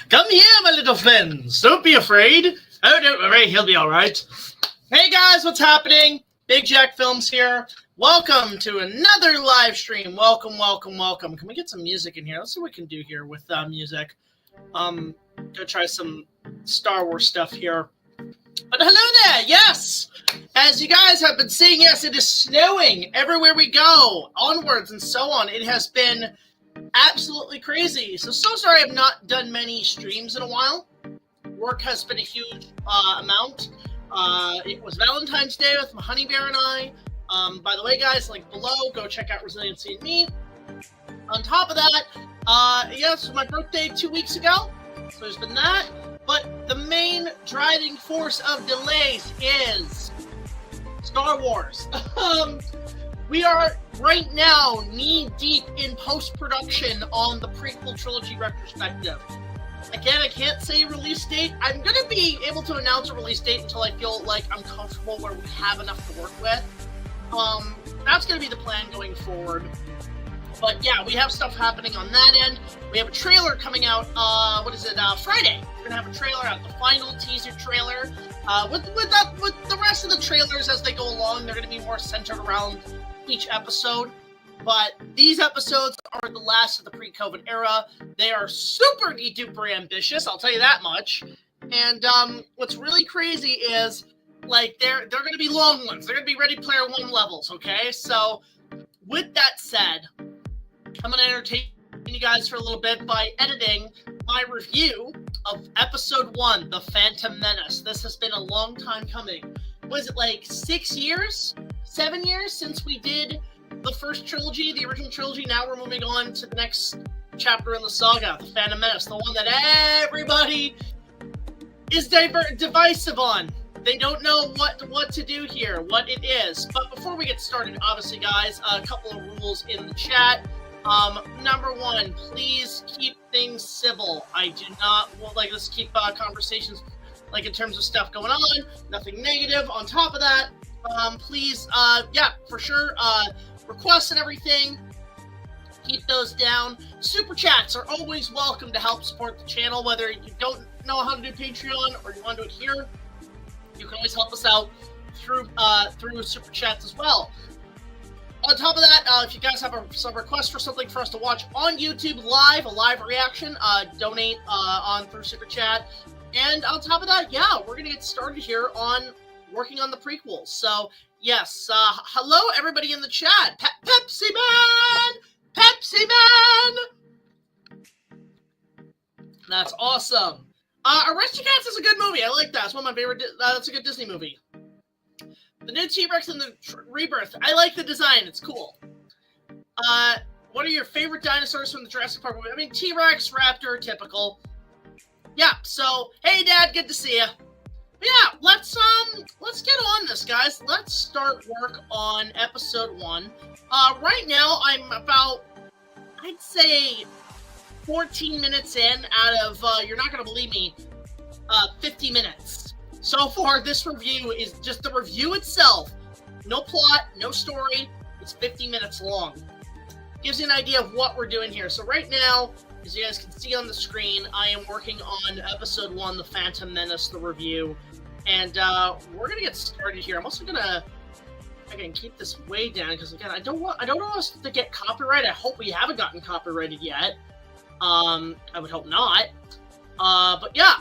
Come here, my little friends. Don't be afraid. Oh, don't worry. He'll be all right. Hey, guys. What's happening? BigJackFilms here. Welcome to another live stream. Welcome, welcome, welcome. Can we get some music in here? Let's see what we can do here with music. Go try some Star Wars stuff here. But hello there. Yes. As you guys have been seeing, yes, it is snowing everywhere we go. Onwards and so on. It has been absolutely crazy. So sorry I've not done many streams in a while. Work has been a huge amount. It was Valentine's Day with my honey bear and I. By the way, guys, link below. Go check out Resiliency and Me. On top of that, yes, it was my birthday 2 weeks ago. So there's been that. But the main driving force of delays is Star Wars. We are right now knee-deep in post-production on the prequel trilogy retrospective. Again, I can't say release date. I'm going to be able to announce a release date until I feel like I'm comfortable where we have enough to work with. That's going to be the plan going forward. But yeah, we have stuff happening on that end. We have a trailer coming out, Friday. We're going to have a trailer out, the final teaser trailer. With the rest of the trailers as they go along, they're going to be more centered around each episode. But these episodes are the last of the pre-COVID era. They are super duper ambitious, I'll tell you that much. And what's really crazy is, like, they're going to be long ones. They're going to be Ready Player One levels, okay? So, with that said, I'm going to entertain you guys for a little bit by editing my review of Episode 1, The Phantom Menace. This has been a long time coming. Was it like 6 years? 7 years since we did the first trilogy, the original trilogy? Now we're moving on to the next chapter in the saga, The Phantom Menace, the one that everybody is divisive on. They don't know what to do here, what it is. But before we get started, obviously, guys, a couple of rules in the chat. Number one, please keep things civil. I do not let's keep conversations like in terms of stuff going on, nothing negative. On top of that, please, yeah, for sure, requests and everything, keep those down. Super chats are always welcome to help support the channel, whether you don't know how to do Patreon or you want to do it here. You can always help us out through super chats as well. On top of that, if you guys have some requests for something for us to watch on YouTube live, a live reaction, donate through super chat. And on top of that, yeah, we're gonna get started here on working on the prequels. So yes, hello everybody in the chat. Pepsi Man. That's awesome. Aristocats is a good movie. I like that. It's one of my favorite. That's a good Disney movie. The new T-Rex and the Rebirth. I like the design. It's cool. What are your favorite dinosaurs from the Jurassic Park movie? I mean, T-Rex, Raptor, typical. Yeah. So, hey, Dad, good to see you. But yeah, let's get on this, guys. Let's start work on Episode 1. Right now, I'm about, I'd say, 14 minutes in out of, you're not going to believe me, 50 minutes. So far, this review is just the review itself. No plot, no story. It's 50 minutes long. Gives you an idea of what we're doing here. So right now, as you guys can see on the screen, I am working on Episode 1, The Phantom Menace, the review. And we're going to get started here. I'm also going to, again, keep this way down because, again, I don't want us to get copyright. I hope we haven't gotten copyrighted yet. I would hope not. But yeah.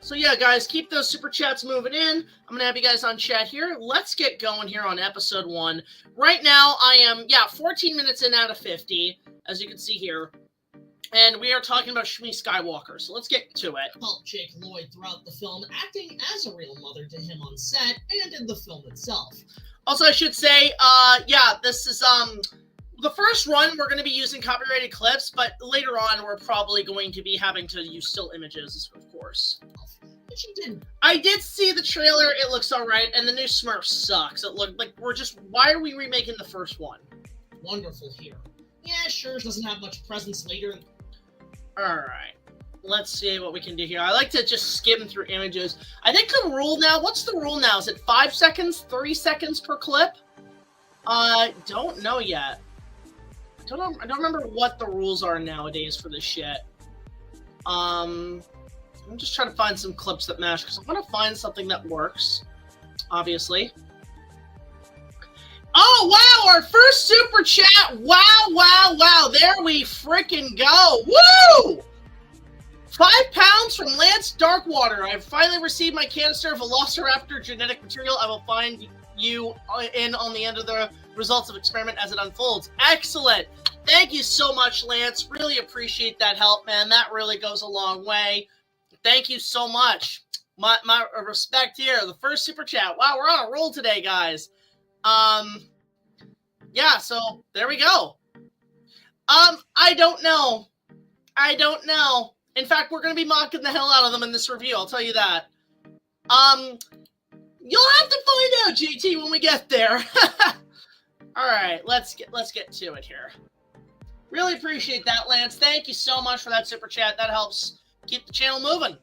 So yeah, guys, keep those super chats moving in. I'm going to have you guys on chat here. Let's get going here on Episode 1. Right now, I am, 14 minutes in out of 50, as you can see here. And we are talking about Shmi Skywalker, so let's get to it. Helped Jake Lloyd throughout the film, acting as a real mother to him on set and in the film itself. Also, I should say, this is, the first run, we're going to be using copyrighted clips, but later on, we're probably going to be having to use still images, of course. But you didn't. I did see the trailer. It looks all right, and the new Smurf sucks. It looked like why are we remaking the first one? Wonderful here. Yeah, sure, doesn't have much presence later. All right. Let's see what we can do here. I like to just skim through images. I think the rule now, what's the rule now? Is it 5 seconds, 3 seconds per clip? Don't know yet. I don't remember what the rules are nowadays for this shit. I'm just trying to find some clips that match, because I want to find something that works, obviously. Oh, wow, our first super chat. Wow, wow, wow. There we freaking go. Woo! 5 pounds from Lance Darkwater. I've finally received my canister of Velociraptor genetic material. I will find you in on the end of the results of experiment as it unfolds. Excellent. Thank you so much, Lance. Really appreciate that help, man. That really goes a long way. Thank you so much. My respect here. The first super chat. Wow, we're on a roll today, guys. Yeah, so there we go. I don't know. In fact, we're going to be mocking the hell out of them in this review, I'll tell you that. You'll have to find out, JT, when we get there. All right, let's get to it here. Really appreciate that, Lance. Thank you so much for that super chat. That helps keep the channel moving.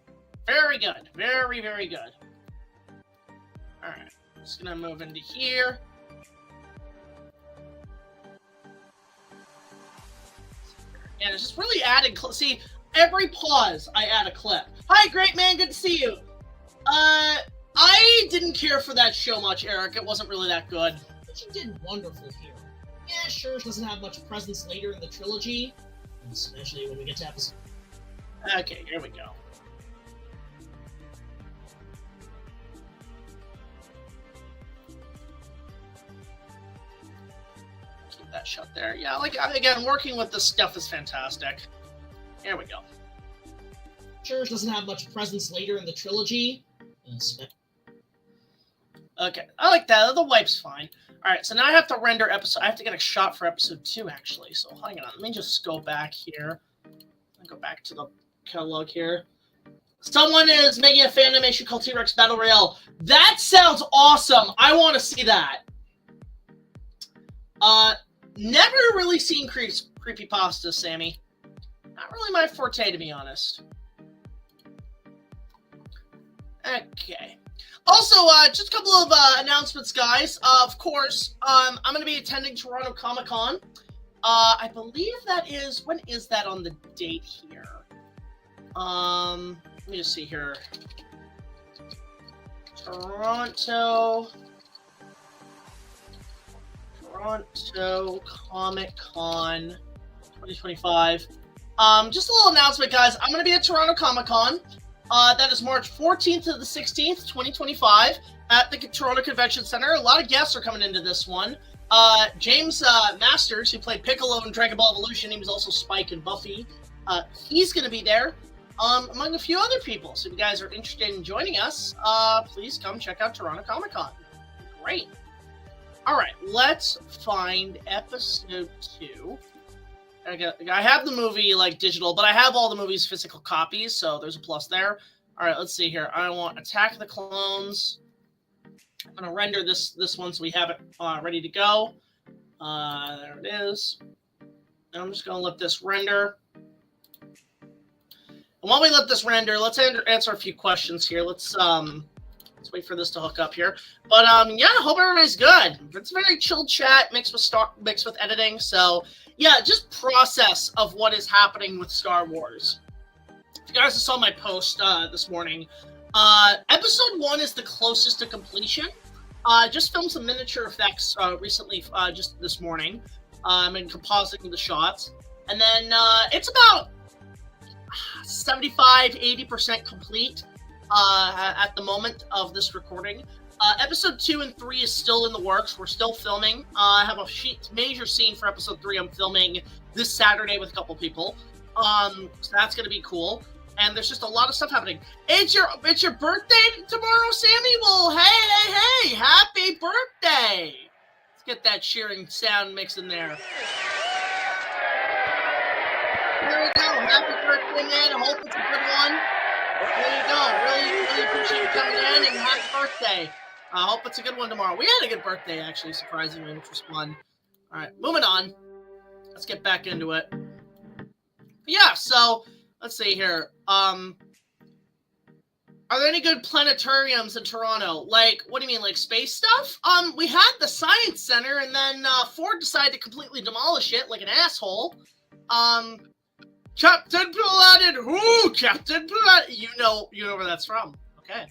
Very good. Very, very good. All right, just going to move into here. And it's just really adding. See, every pause, I add a clip. Hi, great man. Good to see you. I didn't care for that show much, Eric. It wasn't really that good. But you did wonderful here. Yeah, sure, it doesn't have much presence later in the trilogy, especially when we get to episode. Okay, here we go. Keep that shut there. Yeah, like, again, working with this stuff is fantastic. Here we go. Sure, it doesn't have much presence later in the trilogy. Okay, I like that. The wipe's fine. All right, so now I have to render episode. I have to get a shot for episode 2, actually. So hang on. Let me just go back here. I'll go back to the catalog here. Someone is making a fan animation called T-Rex Battle Royale. That sounds awesome. I want to see that. Never really seen creepypasta, Sammy. Not really my forte, to be honest. Okay. Also, just a couple of announcements, guys. Of course, I'm going to be attending Toronto Comic-Con. I believe that is... When is that on the date here? Let me just see here. Toronto Comic-Con 2025. Just a little announcement, guys. I'm going to be at Toronto Comic-Con. That is March 14th to the 16th, 2025, at the Toronto Convention Center. A lot of guests are coming into this one. James Masters, who played Piccolo in Dragon Ball Evolution, he was also Spike in Buffy. He's going to be there, among a few other people. So if you guys are interested in joining us, please come check out Toronto Comic-Con. Great. All right, let's find episode 2. I have the movie, like, digital, but I have all the movie's physical copies, so there's a plus there. All right, let's see here. I want Attack of the Clones. I'm going to render this one so we have it ready to go. There it is. And I'm just going to let this render. And while we let this render, let's answer a few questions here. Let's wait for this to hook up here. But, yeah, I hope everybody's good. It's a very chill chat mixed with editing, so... Yeah, just process of what is happening with Star Wars. If you guys saw my post this morning, episode 1 is the closest to completion. Just filmed some miniature effects recently, just this morning. And compositing the shots. And then it's about 75-80% complete at the moment of this recording. Episode 2 and 3 is still in the works. We're still filming. I have a major scene for episode 3 I'm filming this Saturday with a couple people. So that's going to be cool. And there's just a lot of stuff happening. It's your birthday tomorrow, Sammy? Well, hey, happy birthday! Let's get that cheering sound mix in there. There we go. Happy birthday, man. I hope it's a good one. There you go. Really appreciate you coming in, and happy birthday. I hope it's a good one tomorrow. We had a good birthday, actually, surprisingly, which was fun. All right, moving on. Let's get back into it. Yeah, so let's see here. Are there any good planetariums in Toronto? Like, what do you mean, like space stuff? We had the Science Center, and then Ford decided to completely demolish it like an asshole. Captain Planet. Who? Captain Planet. You know where that's from. Okay.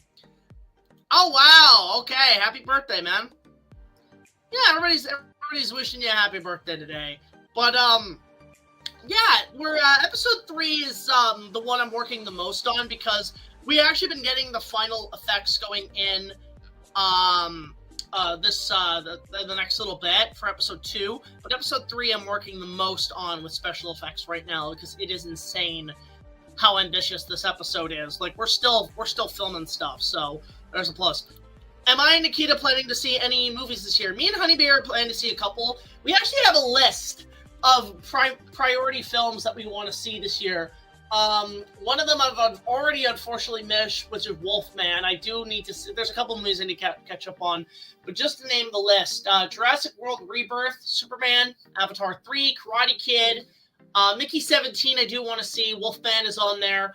Oh wow. Okay. Happy birthday, man. Yeah, everybody's wishing you a happy birthday today. But yeah, we're episode 3 is the one I'm working the most on because we actually been getting the final effects going in the next little bit for episode 2, but episode 3 I'm working the most on with special effects right now because it is insane how ambitious this episode is. Like we're still filming stuff, so there's a plus. Am I and Nikita planning to see any movies this year? Me and Honeybee are planning to see a couple. We actually have a list of priority films that we want to see this year. One of them I've already unfortunately missed, which is Wolfman. I do need to see, there's a couple movies I need to catch up on, but just to name the list, Jurassic World Rebirth, Superman, Avatar 3, Karate Kid, Mickey 17 I do want to see, Wolfman is on there,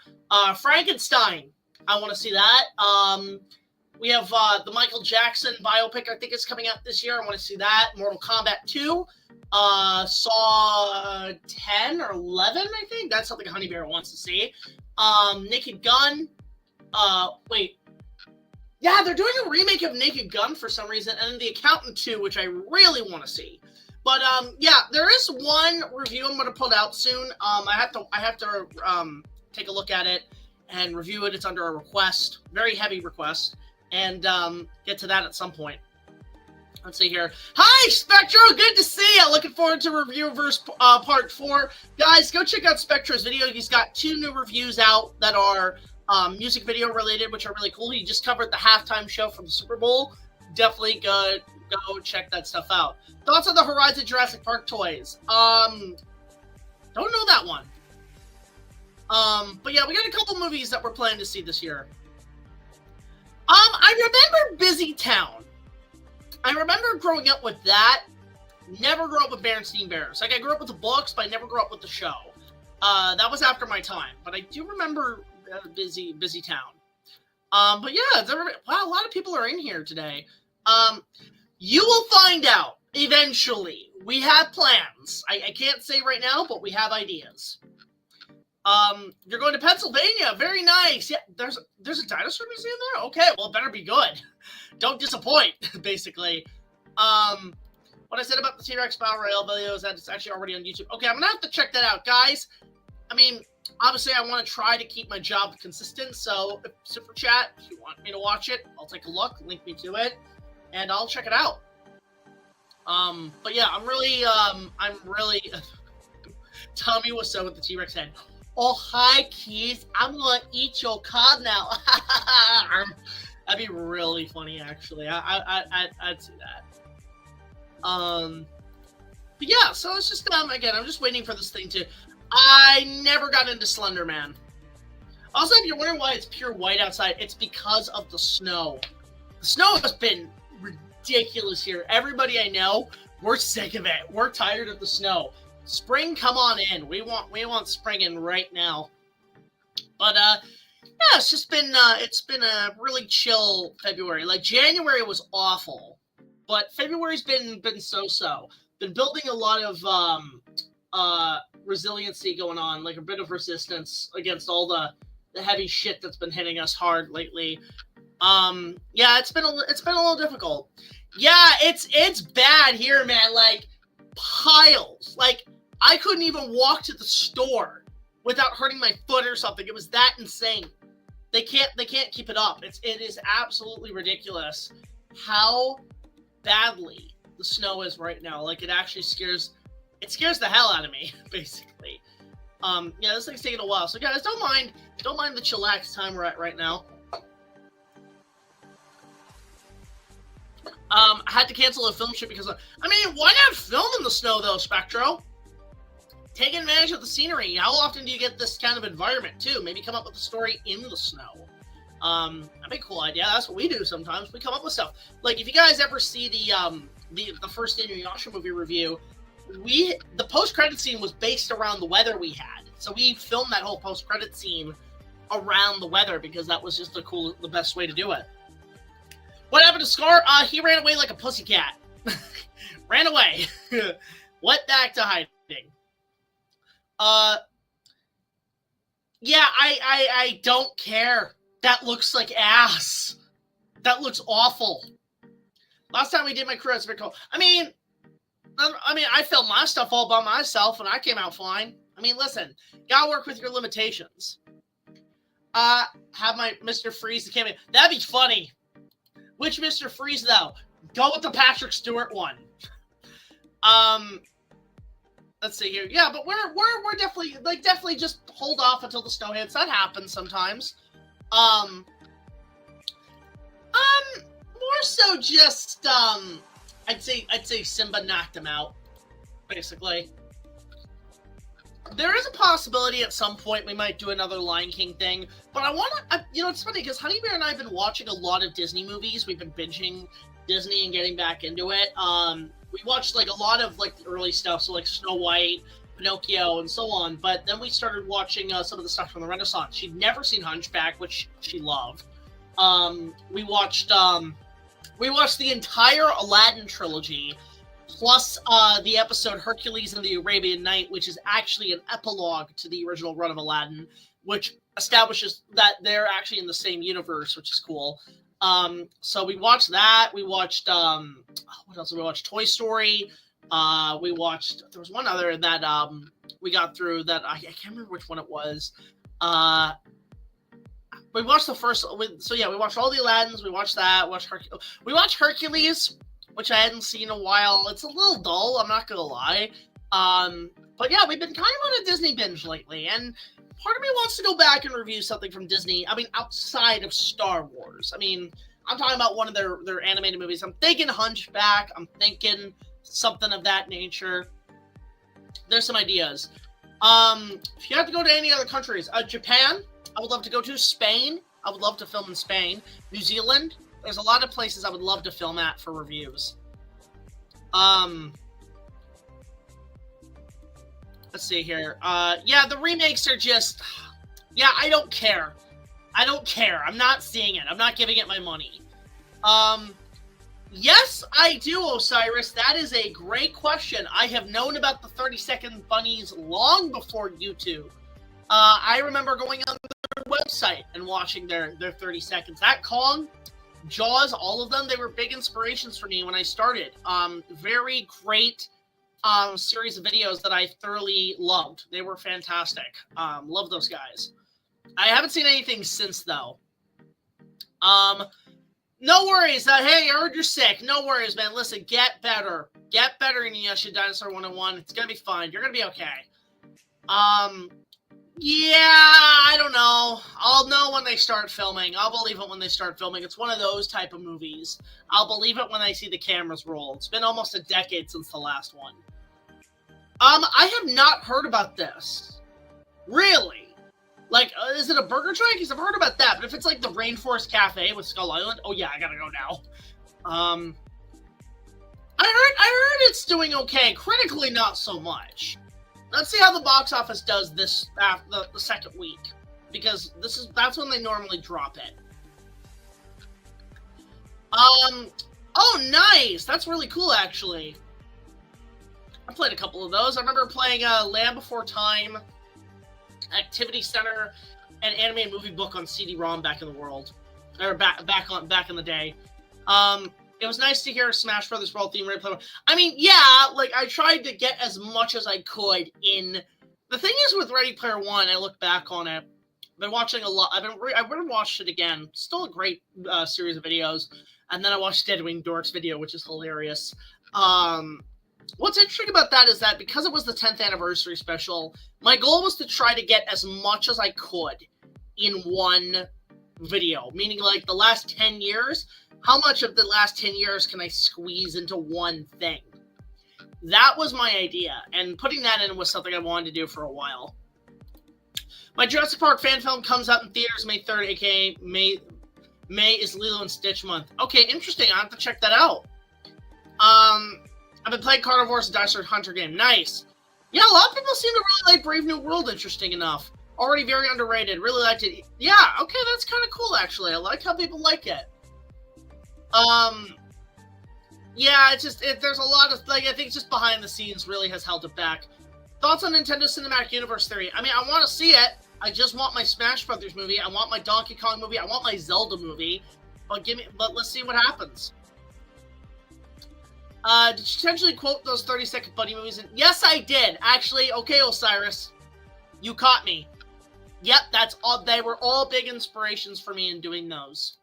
Frankenstein, I want to see that, we have the Michael Jackson biopic I think is coming out this year, I want to see that, Mortal Kombat 2, Saw 10 or 11, I think. That's something Honey Bear wants to see. Naked Gun. Wait. Yeah, they're doing a remake of Naked Gun for some reason, and The Accountant 2, which I really want to see. But yeah, there is one review I'm going to put out soon. I have to take a look at it and review it. It's under a request, very heavy request, and get to that at some point. Let's see here. Hi, Spectro! Good to see you! Looking forward to Reviewverse Part 4. Guys, go check out Spectro's video. He's got 2 new reviews out that are music video related, which are really cool. He just covered the halftime show from the Super Bowl. Definitely go check that stuff out. Thoughts on the Horizon Jurassic Park toys? Don't know that one. But yeah, we got a couple movies that we're planning to see this year. I remember Busy Town. I remember growing up with that. Never grew up with Berenstain Bears. Like, I grew up with the books, but I never grew up with the show. That was after my time. But I do remember Busy Town. But yeah, wow, a lot of people are in here today. You will find out eventually. We have plans. I can't say right now, but we have ideas. You're going to Pennsylvania. Very nice. Yeah, there's a dinosaur museum there? Okay, well, it better be good. Don't disappoint, basically. What I said about the T-Rex Battle Royale videos, that's actually already on YouTube. Okay, I'm going to have to check that out, guys. I mean, obviously, I want to try to keep my job consistent, so Super Chat, if you want me to watch it, I'll take a look, link me to it, and I'll check it out. But yeah, I'm really Tommy was so with the T-Rex head. Oh, hi, Keith. I'm going to eat your cod now. That'd be really funny, actually. I'd see that. But yeah, so it's just, again, I'm just waiting for this thing to... I never got into Slender Man. Also, if you're wondering why it's pure white outside, it's because of the snow. The snow has been ridiculous here. Everybody I know, we're sick of it. We're tired of the snow. Spring, come on in. We want spring in right now. But yeah, it's been a really chill February. Like January was awful, but February's been so. Been building a lot of resiliency going on, like a bit of resistance against all the heavy shit that's been hitting us hard lately. Yeah, it's been a little difficult. Yeah, it's bad here, man. Like piles. Like I couldn't even walk to the store without hurting my foot or something. It was that insane. They can't keep it up. It is absolutely ridiculous how badly the snow is right now. Like it actually scares the hell out of me, basically. Yeah, this thing's taking a while. So guys, don't mind the chillax time we're at right now. I had to cancel a film shoot because why not film in the snow though, Spectro? Taking advantage of the scenery. How often do you get this kind of environment too? Maybe come up with a story in the snow. That'd be a cool idea. That's what we do sometimes. We come up with stuff. Like if you guys ever see the first Inuyasha movie review, the post-credit scene was based around the weather we had. So we filmed that whole post-credit scene around the weather because that was just the best way to do it. What happened to Scar? He ran away like a pussycat. Ran away. Went back to hiding. Yeah, I don't care. That looks like ass. That looks awful. Last time we did my crew, it's very cool. I mean, I filmed my stuff all by myself, and I came out fine. I mean, listen, gotta work with your limitations. Have my Mr. Freeze the cameo. That'd be funny. Which Mr. Freeze though? Go with the Patrick Stewart one. Let's see here. Yeah, but we're definitely just hold off until the snow hits. That happens sometimes. More so just I'd say Simba knocked him out, basically. There is a possibility at some point we might do another Lion King thing, but it's funny because Honey Bear and I have been watching a lot of Disney movies. We've been binging Disney and getting back into it. We watched like a lot of like the early stuff, so like Snow White, Pinocchio, and so on. But then we started watching some of the stuff from the Renaissance. She'd never seen Hunchback, which she loved. We watched the entire Aladdin trilogy, plus the episode Hercules and the Arabian Night, which is actually an epilogue to the original run of Aladdin, which establishes that they're actually in the same universe, which is cool. So we watched that. We watched what else? We watched Toy Story. There was one other that we got through that I can't remember which one it was. We watched the first. We watched all the Aladdins. We watched that. We watched Hercules, which I hadn't seen in a while. It's a little dull, I'm not gonna lie. But yeah, we've been kind of on a Disney binge lately, and part of me wants to go back and review something from Disney. I mean, outside of Star Wars. I mean, I'm talking about one of their animated movies. I'm thinking Hunchback. I'm thinking something of that nature. There's some ideas. If you have to go to any other countries, Japan, I would love to go to. Spain, I would love to film in Spain. New Zealand, there's a lot of places I would love to film at for reviews. Let's see here. Yeah, the remakes are just... Yeah, I don't care. I'm not seeing it. I'm not giving it my money. Yes, I do, Osiris. That is a great question. I have known about the 30-second bunnies long before YouTube. I remember going on their website and watching their 30 seconds. That Kong, Jaws, all of them, they were big inspirations for me when I started. Very great series of videos that I thoroughly loved. They were fantastic. Love those guys. I haven't seen anything since, though. No worries. Hey, I heard you're sick. No worries, man. Listen, get better. Get better in Inuyasha Dinosaur 101. It's going to be fine. You're going to be okay. Yeah, I don't know. I'll know when they start filming. I'll believe it when they start filming. It's one of those type of movies. I'll believe it when I see the cameras roll. It's been almost a decade since the last one. I have not heard about this. Really? Like, is it a burger joint? Because I've heard about that. But if it's like the Rainforest Cafe with Skull Island, oh yeah, I gotta go now. I heard it's doing okay. Critically, not so much. Let's see how the box office does this the second week, because that's when they normally drop it. Oh, nice. That's really cool, actually. I played a couple of those. I remember playing Land Before Time, Activity Center, and Anime Movie Book on CD-ROM back in the world, or back in the day. It was nice to hear Smash Brothers Brawl theme replay. I mean, yeah, like I tried to get as much as I could in. The thing is with Ready Player One, I look back on it. I've been watching a lot. I've watched it again. Still a great series of videos. And then I watched Dead Wing Dork's video, which is hilarious. What's interesting about that is that because it was the 10th anniversary special, my goal was to try to get as much as I could in one video. Meaning, like, the last 10 years, how much of the last 10 years can I squeeze into one thing? That was my idea, and putting that in was something I wanted to do for a while. My Jurassic Park fan film comes out in theaters May 3rd, aka May is Lilo and Stitch month. Okay, interesting. I have to check that out. I've been playing Carnivores and Dinosaur Hunter game. Nice. Yeah, a lot of people seem to really like Brave New World, interesting enough. Already very underrated. Really liked it. Yeah, okay, that's kind of cool, actually. I like how people like it. Yeah, it's just, there's a lot of, like, I think just behind the scenes really has held it back. Thoughts on Nintendo Cinematic Universe theory? I mean, I want to see it. I just want my Smash Brothers movie. I want my Donkey Kong movie. I want my Zelda movie. But let's see what happens. Did you potentially quote those 30-second buddy movies? Yes, I did. Actually, okay, Osiris. You caught me. Yep, that's all. They were all big inspirations for me in doing those.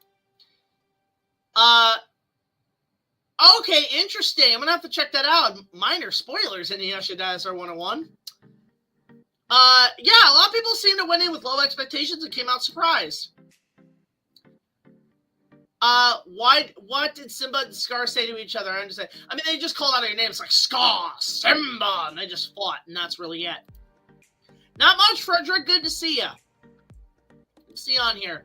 Okay, interesting. I'm gonna have to check that out. Minor spoilers in the Dinosaur 101. Yeah, a lot of people seem to went in with low expectations and came out surprised. What did Simba and Scar say to each other? I understand. I mean, they just called out their names like Scar, Simba, and they just fought, and that's really it. Not much, Frederick. Good to see you. Good to see you on here.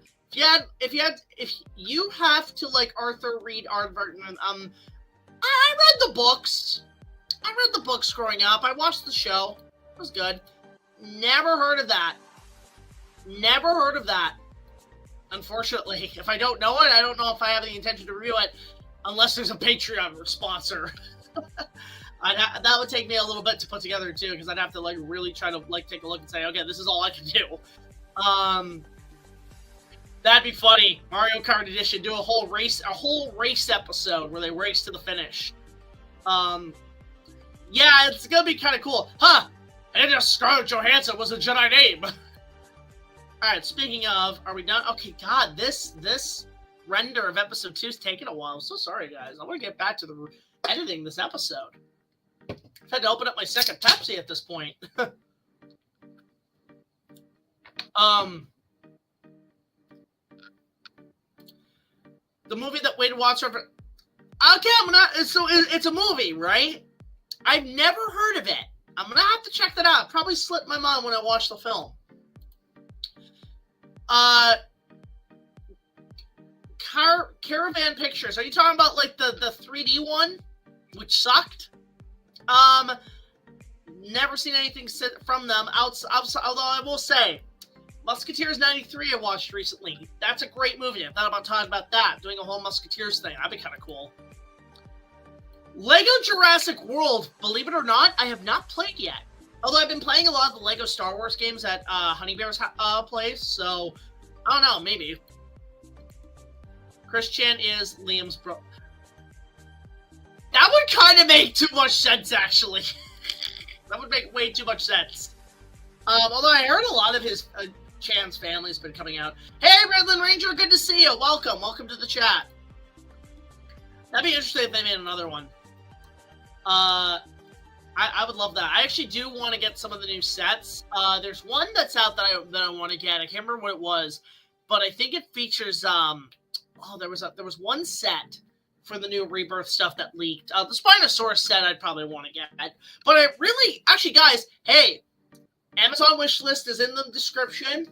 If you have to like Arthur Reed Aardvark, I read the books. I read the books growing up. I watched the show. It was good. Never heard of that. Never heard of that. Unfortunately, if I don't know it, I don't know if I have the intention to review it, unless there's a Patreon sponsor. That would take me a little bit to put together too, because I'd have to like really try to like take a look and say, okay, this is all I can do. That'd be funny. Mario Kart Edition, do a whole race episode where they race to the finish. Yeah, it's gonna be kind of cool, huh? And Scarlett Johansson was a Jedi name. Alright, speaking of, are we done? Okay, God, this render of episode 2 is taking a while. I'm so sorry, guys. I want to get back to the editing this episode. I've had to open up my second Pepsi at this point. The movie that Wade watched over... Okay, it's a movie, right? I've never heard of it. I'm gonna have to check that out. Probably slipped my mind when I watched the film. Caravan Pictures. Are you talking about like the 3D one, which sucked? Never seen anything from them outside. Although I will say, Musketeers 93 I watched recently. That's a great movie. I thought about talking about that, doing a whole Musketeers thing. That'd be kind of cool. Lego Jurassic World, believe it or not, I have not played yet. Although I've been playing a lot of the Lego Star Wars games at Honeybear's place, so I don't know, maybe. Chris Chan is Liam's bro. That would kind of make too much sense, actually. That would make way too much sense. Although I heard a lot of his Chan's family's been coming out. Hey, Redland Ranger, good to see you. Welcome to the chat. That'd be interesting if they made another one. I would love that. I actually do want to get some of the new sets. There's one that's out that I want to get. I can't remember what it was, but I think it features there was one set for the new Rebirth stuff that leaked. The Spinosaurus set I'd probably want to get. But I really, actually, guys, hey, Amazon wish list is in the description.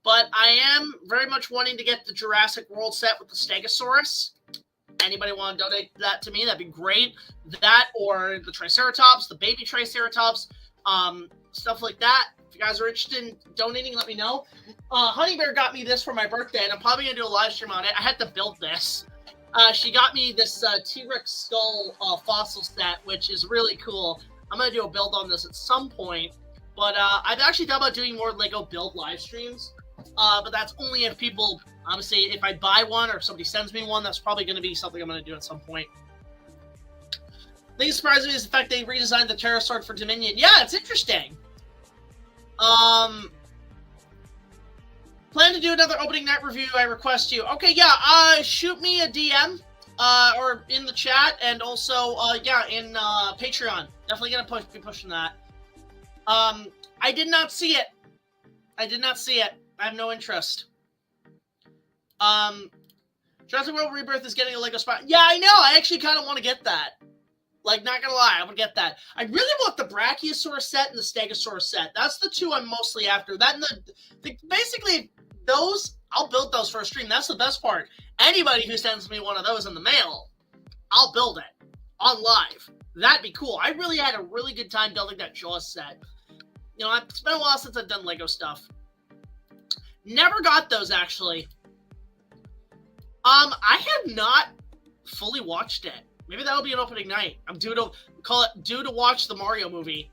But I am very much wanting to get the Jurassic World set with the Stegosaurus. Anybody want to donate that to me? That'd be great. That or the Triceratops, the baby Triceratops, stuff like that. If you guys are interested in donating, let me know. Honey Bear got me this for my birthday, and I'm probably going to do a live stream on it. I had to build this. She got me this T-Rex skull fossil set, which is really cool. I'm going to do a build on this at some point. But I've actually thought about doing more Lego build live streams. But that's only if people... Obviously, if I buy one or if somebody sends me one, that's probably going to be something I'm going to do at some point. The thing that surprised me is the fact they redesigned the pterosaur for Dominion. Yeah, it's interesting. Plan to do another opening night review, I request you. Okay, yeah, shoot me a DM, or in the chat, and also, yeah, in Patreon. Definitely going to be pushing that. I did not see it. I have no interest. Jurassic World Rebirth is getting a Lego spot. Yeah, I know. I actually kind of want to get that. Like, not gonna lie, I would get that. I really want the Brachiosaurus set and the Stegosaurus set. That's the two I'm mostly after. That and basically, those, I'll build those for a stream. That's the best part. Anybody who sends me one of those in the mail, I'll build it on live. That'd be cool. I really had a really good time building that Jaws set. You know, it's been a while since I've done Lego stuff. Never got those, actually. I have not fully watched it. Maybe that'll be an opening night. I'm due to watch the Mario movie.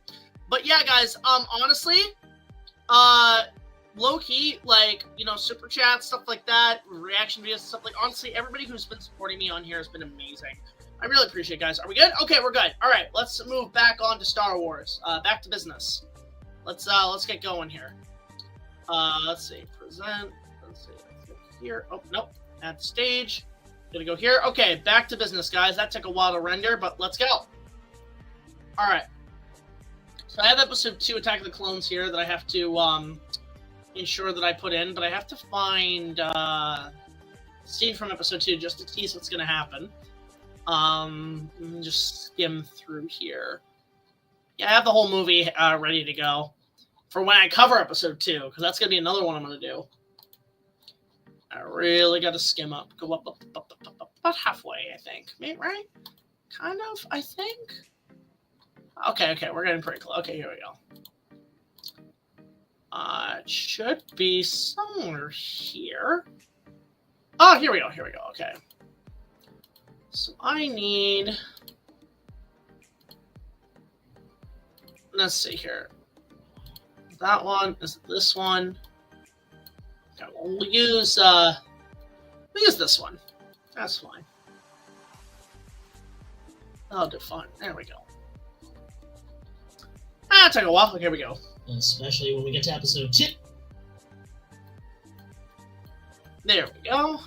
But yeah, guys, honestly, low-key, like, you know, super chats, stuff like that, reaction videos, stuff like, honestly, everybody who's been supporting me on here has been amazing. I really appreciate it, guys. Are we good? Okay, we're good. All right, let's move back on to Star Wars. Back to business. Let's get going here. Let's see, present. Let's see, let's go here. Oh, nope, add stage. Gonna go here. Okay, back to business, guys. That took a while to render, but let's go. All right. So I have episode 2, Attack of the Clones, here that I have to ensure that I put in, but I have to find scene from episode 2 just to tease what's gonna happen. Just skim through here. Yeah, I have the whole movie ready to go for when I cover episode 2, because that's gonna be another one I'm gonna do. I really got to skim up, go up, about halfway, I think. Right? Kind of, I think. Okay, we're getting pretty close. Okay, here we go. It should be somewhere here. Oh, here we go. Okay. So I need... Let's see here. That one is this one. Okay, we'll use this one. That's fine. That'll do fine. There we go. It took a while. Okay, here we go. Especially when we get to episode 2. There we go.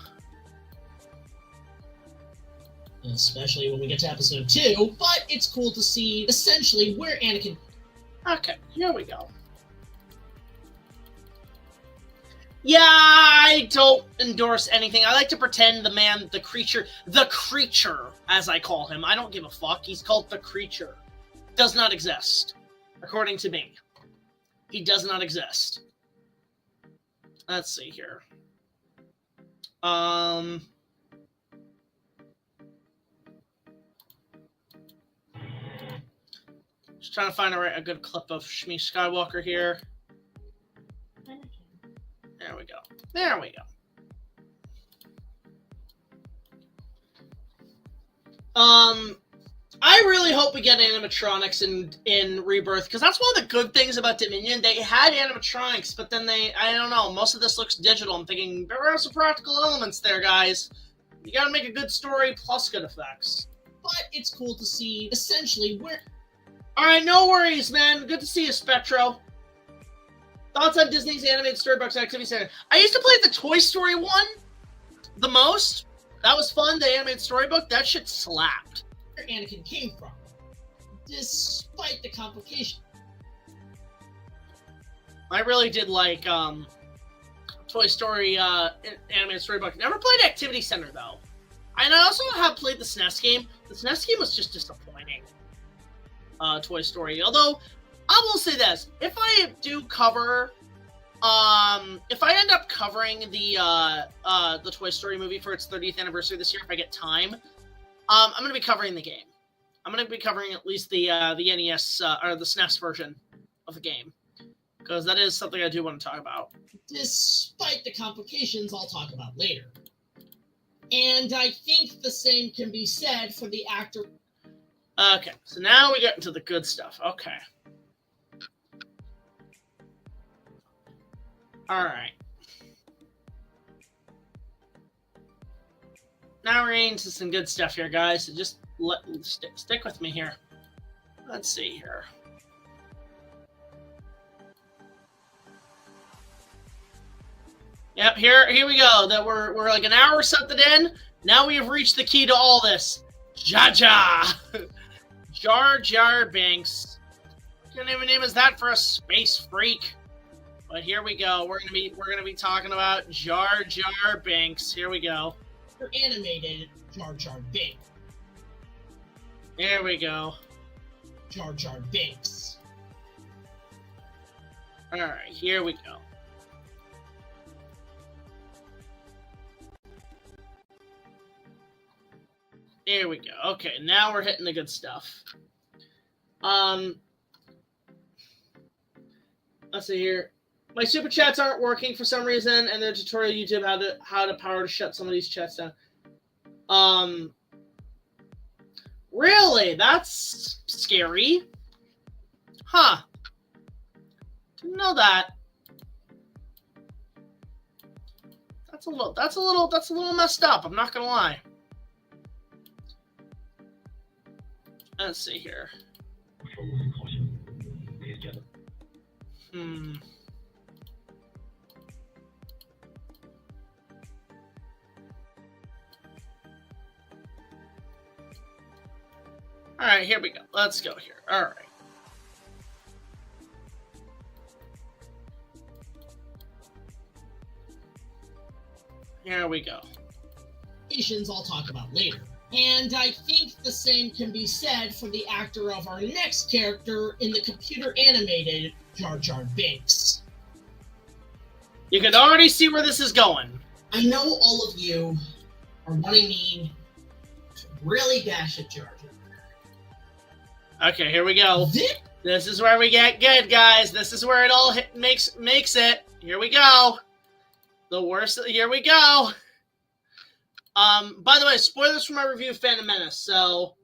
Especially when we get to episode 2, but it's cool to see essentially where Anakin... Okay, here we go. Yeah, I don't endorse anything. I like to pretend the creature, as I call him. I don't give a fuck. He's called the creature. Does not exist. According to me. He does not exist. Let's see here. Just trying to find a good clip of Shmi Skywalker here. There we go. There we go. I really hope we get animatronics in Rebirth, because that's one of the good things about Dominion. They had animatronics, but then I don't know, most of this looks digital. I'm thinking, there are some practical elements there, guys. You gotta make a good story plus good effects. But it's cool to see essentially where... Alright, no worries, man. Good to see you, Spectro. Thoughts on Disney's animated storybooks activity center? I used to play the Toy Story one the most. That was fun, the animated storybook. That shit slapped. Where Anakin came from, despite the complication. I really did like Toy Story animated storybook. Never played Activity Center though. And I also have played the SNES game. The SNES game was just disappointing. Toy Story. Although I will say this: if I do cover, if I end up covering the Toy Story movie for its 30th anniversary this year, if I get time. I'm going to be covering the game. I'm going to be covering at least the NES or the SNES version of the game, because that is something I do want to talk about. Despite the complications I'll talk about later. And I think the same can be said for the actor. Okay, so now we get into the good stuff. Okay. All right. Now we're into some good stuff here, guys. So just stick with me here. Let's see here. Yep, here we go. That we're like an hour or something in. Now we have reached the key to all this. Jaja, Jar Jar Binks. What kind of name is that for a space freak? But here we go. We're gonna be talking about Jar Jar Binks. Here we go. For animated Jar Jar Binks. There we go. Jar Jar Binks. Alright, here we go. There we go. Okay, now we're hitting the good stuff. Let's see here. My super chats aren't working for some reason, and there's a tutorial YouTube how to power to shut some of these chats down. Really? That's scary. Huh. Didn't know that. That's a little messed up. I'm not gonna lie. Let's see here. All right, here we go. Let's go here. All right. Here we go. I'll talk about later. And I think the same can be said for the actor of our next character in the computer-animated Jar Jar Binks. You can already see where this is going. I know all of you are wanting me to really bash at Jar Jar. Okay, here we go. This is where we get good, guys. This is where it all makes it. Here we go. The worst. Here we go. By the way, spoilers for my review of Phantom Menace. So,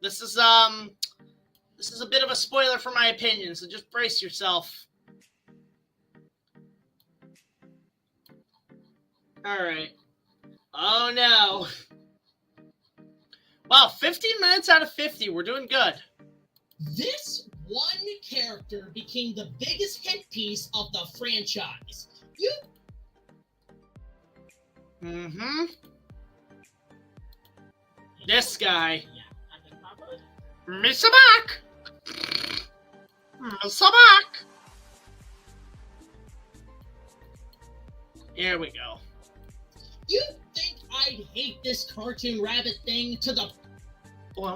this is a bit of a spoiler for my opinion. So just brace yourself. All right. Oh no. Wow, 15 minutes out of 50. We're doing good. This one character became the biggest hit piece of the franchise. This guy. Mr. Back. Mr. Back. Here we go. You think I'd hate this cartoon rabbit thing to the... Well, I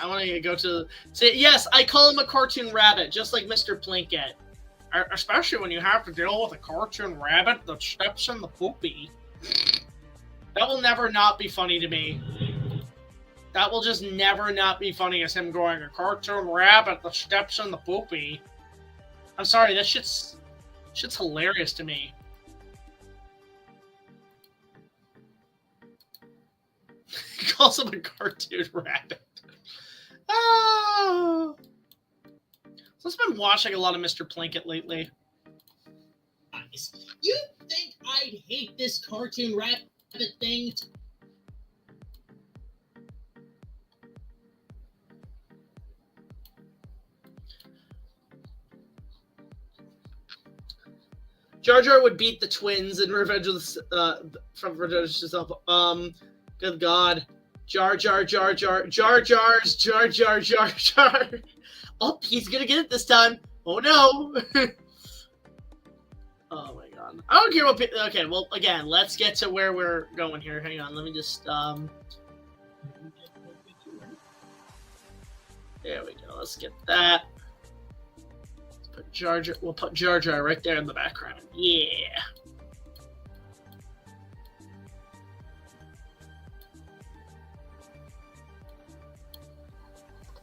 want to go to... Say, yes, I call him a cartoon rabbit, just like Mr. Plinkett. Especially when you have to deal with a cartoon rabbit that steps in the poopy. That will never not be funny to me. That will just never not be funny as him going, a cartoon rabbit that steps in the poopy. I'm sorry, that shit's hilarious to me. He calls him a cartoon rabbit. Oh! So I've been watching a lot of Mr. Plinkett lately. You think I'd hate this cartoon rabbit thing? Jar Jar would beat the twins in Revenge of the from Revenge of the good God. Jar Jar. Oh, he's gonna get it this time. Oh no. Oh my God. I don't care what okay, well again, let's get to where we're going here. Hang on, let me just there we go. Let's get that. Let's put Jar Jar. We'll put Jar Jar right there in the background. Yeah.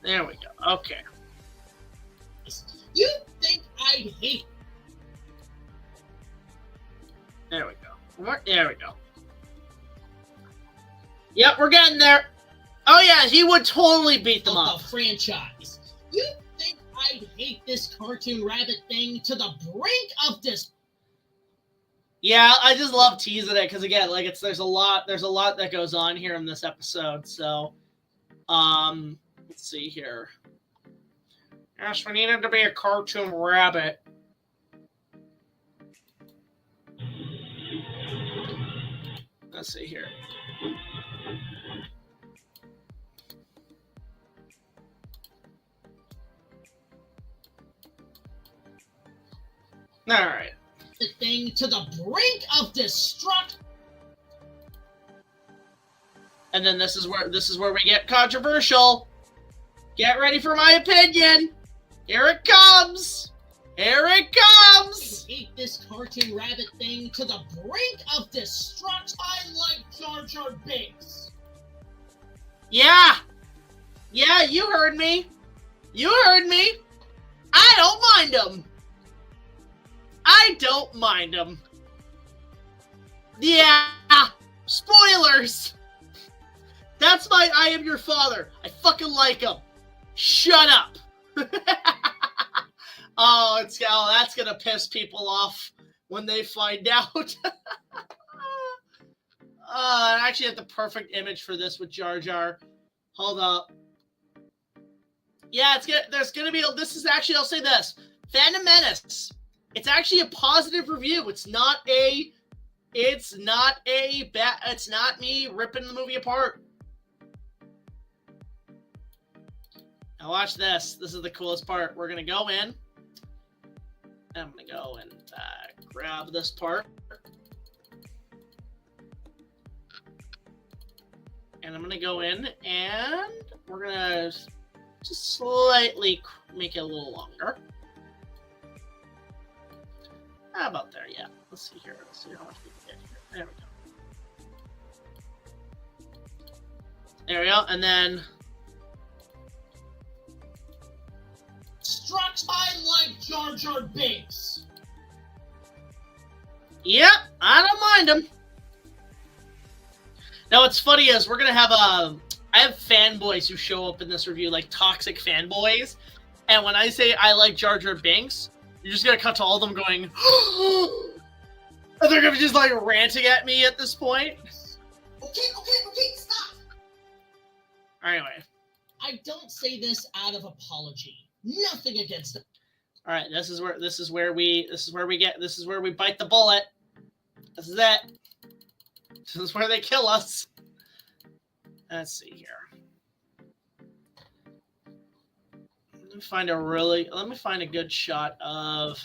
There we go. Okay. You think I'd hate... There we go. There we go. Yep, we're getting there. Oh yeah, he would totally beat them up. The franchise. You think I'd hate this cartoon rabbit thing to the brink of this? Yeah, I just love teasing it because again, like there's a lot that goes on here in this episode. So, let's see here. Yes, we needed to be a cartoon rabbit. Let's see here. All right. The thing to the brink of destruction. And then this is where we get controversial. Get ready for my opinion. Here it comes. Here it comes. I hate this cartoon rabbit thing to the brink of destruction. I like Jar Jar Binks. Yeah. Yeah, you heard me. You heard me. I don't mind him. I don't mind him. Yeah. Spoilers. That's my I am your father. I fucking like him. Shut up. Oh, that's gonna piss people off when they find out. I actually have the perfect image for this with Jar Jar. Hold up. Yeah, there's gonna be. This is actually. I'll say this. Phantom Menace. It's actually a positive review. It's not me ripping the movie apart. Now watch this. This is the coolest part. We're gonna go in. I'm gonna go and grab this part. And I'm going to go in and we're going to just slightly make it a little longer. How about there? Yeah. Let's see here. Let's see how much we can get here. There we go. There we go. And then... Struck, I like Jar Jar Binks. Yep. I don't mind him. Now, what's funny is we're going to have I have fanboys who show up in this review, like toxic fanboys. And when I say I like Jar Jar Binks, you're just going to cut to all of them going, and they're going to be just like ranting at me at this point. Okay, stop. Anyway. I don't say this out of apology. Nothing against it. All right, this is where we bite the bullet. This is it. This is where they kill us. Let's see here. Let me find a good shot of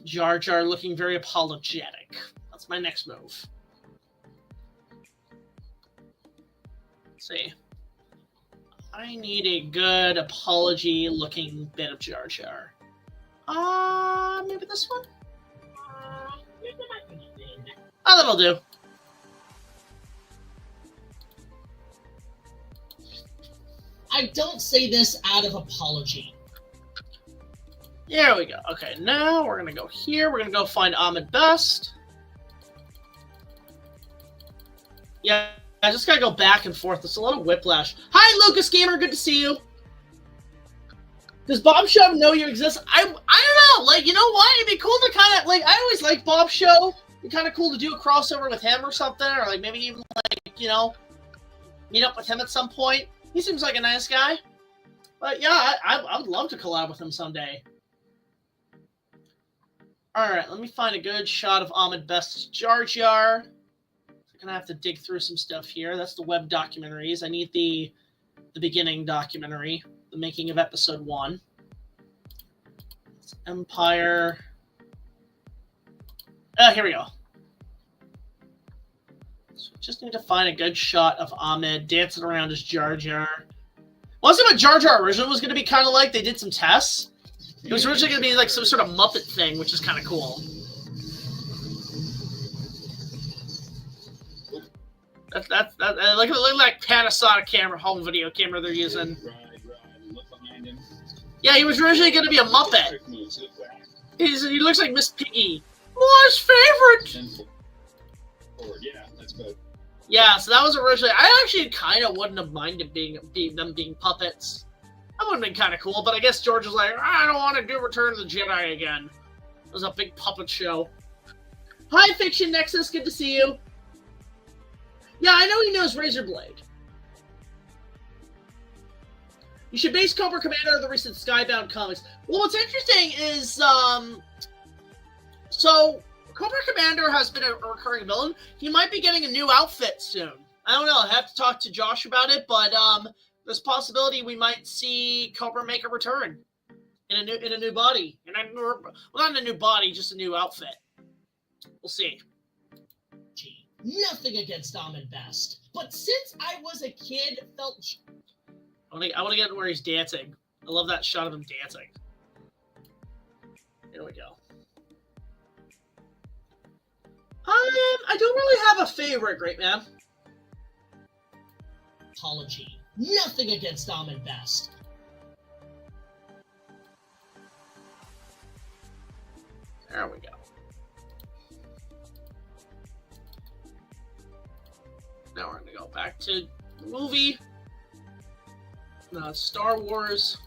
Jar Jar looking very apologetic. That's my next move. Let's see. I need a good apology-looking bit of Jar Jar. Maybe this one? Oh, that'll do. I don't say this out of apology. There we go. Okay, now we're going to go here. We're going to go find Ahmed Best. Yeah, I just got to go back and forth. It's a lot of whiplash. Hi, Lucas Gamer. Good to see you. Does Bob Show know you exist? I don't know. Like, you know what? It'd be cool to kind of, like, I always like Bob Show. It'd be kind of cool to do a crossover with him or something. Or, like, maybe even, like, you know, meet up with him at some point. He seems like a nice guy. But, yeah, I would love to collab with him someday. All right, let me find a good shot of Ahmed Best's Jar Jar. I'm going to have to dig through some stuff here. That's the web documentaries. I need the beginning documentary, the making of episode 1. It's Empire. Here we go. So just need to find a good shot of Ahmed dancing around as Jar Jar. Wasn't what Jar Jar originally was going to be kind of like? They did some tests. It was originally going to be like some sort of Muppet thing, which is kind of cool. Look at that Panasonic camera, home video camera they're using. Yeah, he was originally going to be a Muppet. He looks like Miss Piggy. Moore's favorite. Yeah, so that was originally. I actually kind of wouldn't have minded them being puppets. That would have been kind of cool, but I guess George was like, I don't want to do Return of the Jedi again. It was a big puppet show. Hi, Fiction Nexus. Good to see you. Yeah, I know he knows RaisorBlade. You should base Cobra Commander on the recent Skybound comics. Well, what's interesting is, so Cobra Commander has been a recurring villain. He might be getting a new outfit soon. I don't know. I have to talk to Josh about it, but there's a possibility we might see Cobra make a return in a new body. Well, not in a new body, just a new outfit. We'll see. Nothing against Ahmed Best, but since I was a kid, felt. I want to get where he's dancing. I love that shot of him dancing. Here we go. I don't really have a favorite, great man. Apology. Nothing against Ahmed Best. There we go. Now we're going to go back to the movie. Star Wars.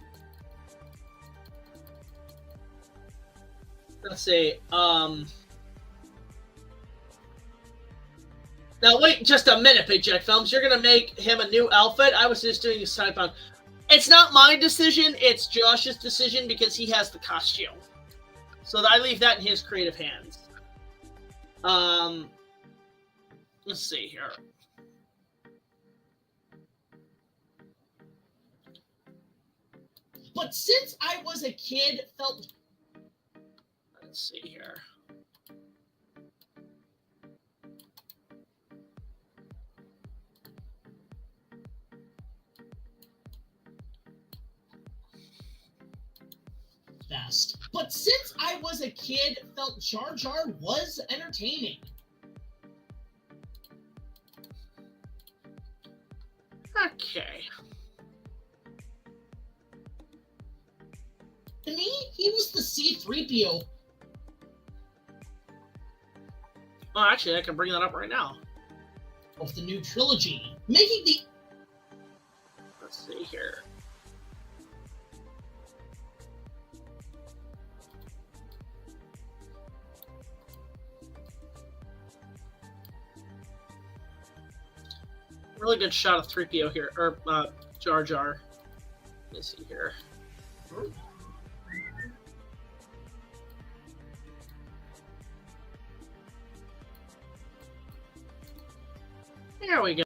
Let's see. Now wait just a minute, BigJackFilms. You're gonna make him a new outfit? I was just doing a side pound. It's not my decision. It's Josh's decision because he has the costume. So I leave that in his creative hands. Let's see here. But since I was a kid, felt... Let's see here. Best. But since I was a kid, felt Jar Jar was entertaining. Okay. To me, he was the C-3PO. Oh, actually, I can bring that up right now. Of the new trilogy, making the... Let's see here. Really good shot of 3PO here, or Jar Jar. Let me see here. There we go.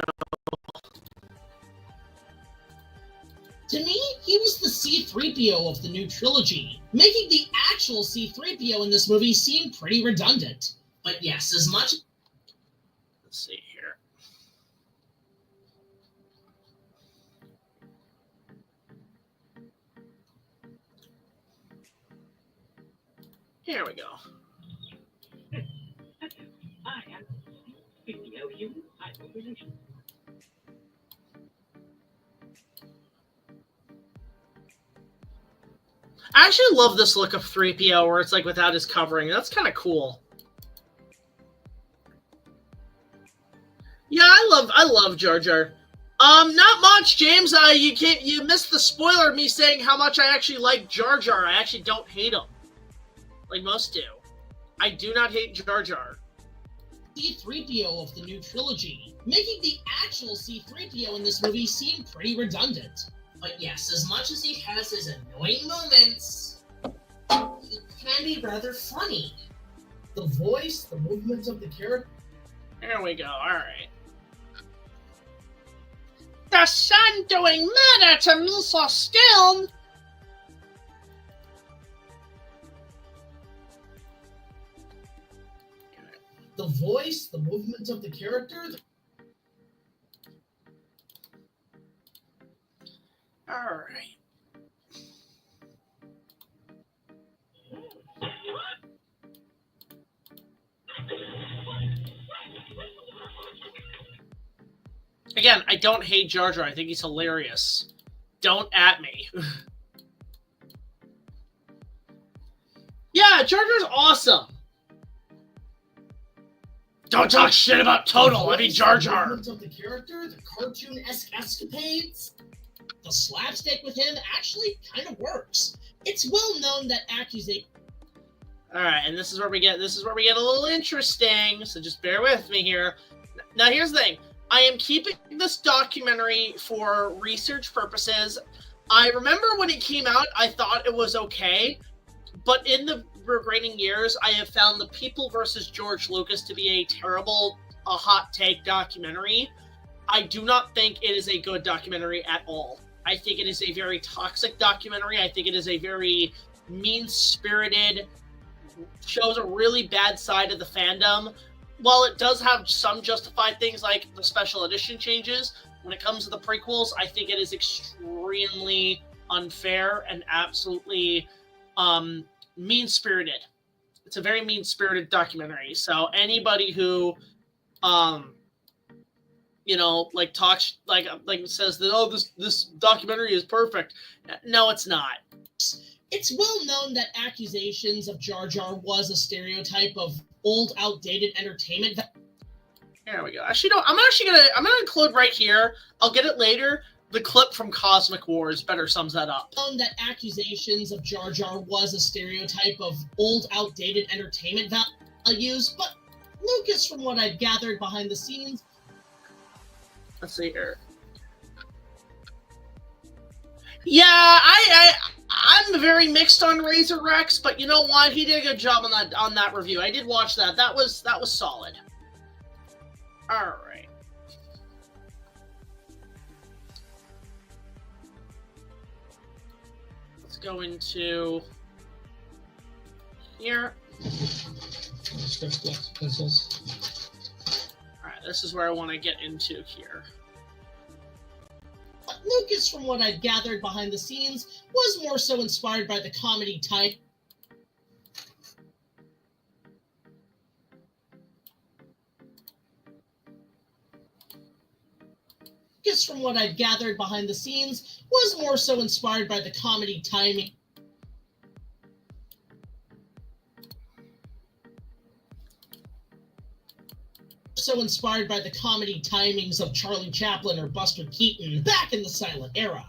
To me, he was the C-3PO of the new trilogy, making the actual C-3PO in this movie seem pretty redundant. But yes, as much... Let's see here. Here we go. I am speaking of you, I'm a relation. I actually love this look of 3PO where it's like without his covering. That's kind of cool. Yeah, I love Jar Jar. Not much, James. You missed the spoiler of me saying how much I actually like Jar Jar. I actually don't hate him. Like most do. I do not hate Jar Jar. C-3PO of the new trilogy, making the actual C-3PO in this movie seem pretty redundant. But yes, as much as he has his annoying moments, he can be rather funny. The voice, the movements of the character... There we go, alright. The sun doing murder to me so still! The voice, the movements of the character... Alright. Again, I don't hate Jar Jar. I think he's hilarious. Don't at me. Yeah, Jar Jar's awesome. Don't talk shit about Total. I mean Jar Jar. The movements of the character, the cartoon-esque escapades... The slapstick with him actually kind of works. It's well known that accusation... Alright, and this is where we get a little interesting, so just bear with me here. Now here's the thing. I am keeping this documentary for research purposes. I remember when it came out, I thought it was okay, but in the regretting years, I have found The People versus George Lucas to be a terrible, hot take documentary. I do not think it is a good documentary at all. I think it is a very toxic documentary. I think it is a very mean-spirited, shows a really bad side of the fandom. While it does have some justified things like the special edition changes, when it comes to the prequels, I think it is extremely unfair and absolutely mean-spirited. It's a very mean-spirited documentary. So anybody who you know, like talks like says that, oh, this documentary is perfect. No, it's not. It's well known that accusations of Jar Jar was a stereotype of old, outdated entertainment. There we go. Actually, no, I'm gonna include right here. I'll get it later, the clip from Cosmic Wars better sums that up. That accusations of Jar Jar was a stereotype of old, outdated entertainment values, but Lucas, from what I've gathered behind the scenes... Let's see here. Yeah, I'm very mixed on Razor Rex, but you know what? He did a good job on that review. I did watch that. That was solid. All right. Let's go into here. Pencils. All right, this is where I want to get into here. Lucas, from what I've gathered behind the scenes, was more so inspired by the comedy type. Lucas, from what I've gathered behind the scenes, was more so inspired by the comedy timing. So inspired by the comedy timings of Charlie Chaplin or Buster Keaton back in the silent era.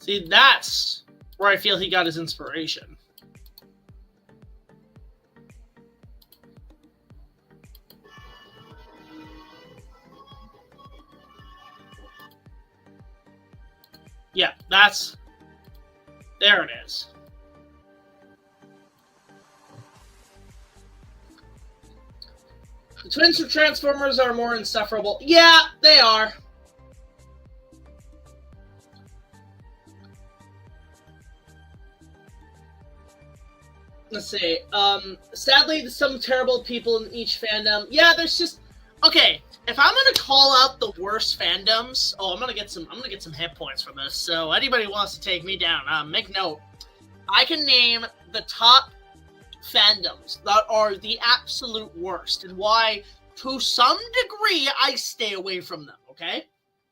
See, that's where I feel he got his inspiration. Yeah, there it is. The twins from Transformers are more insufferable. Yeah, they are. Let's see. Sadly, some terrible people in each fandom. Yeah, there's just... Okay, if I'm gonna call out the worst fandoms... Oh, I'm gonna get some hit points from this. So anybody who wants to take me down, make note. I can name the top fandoms that are the absolute worst and why, to some degree, I stay away from them, okay?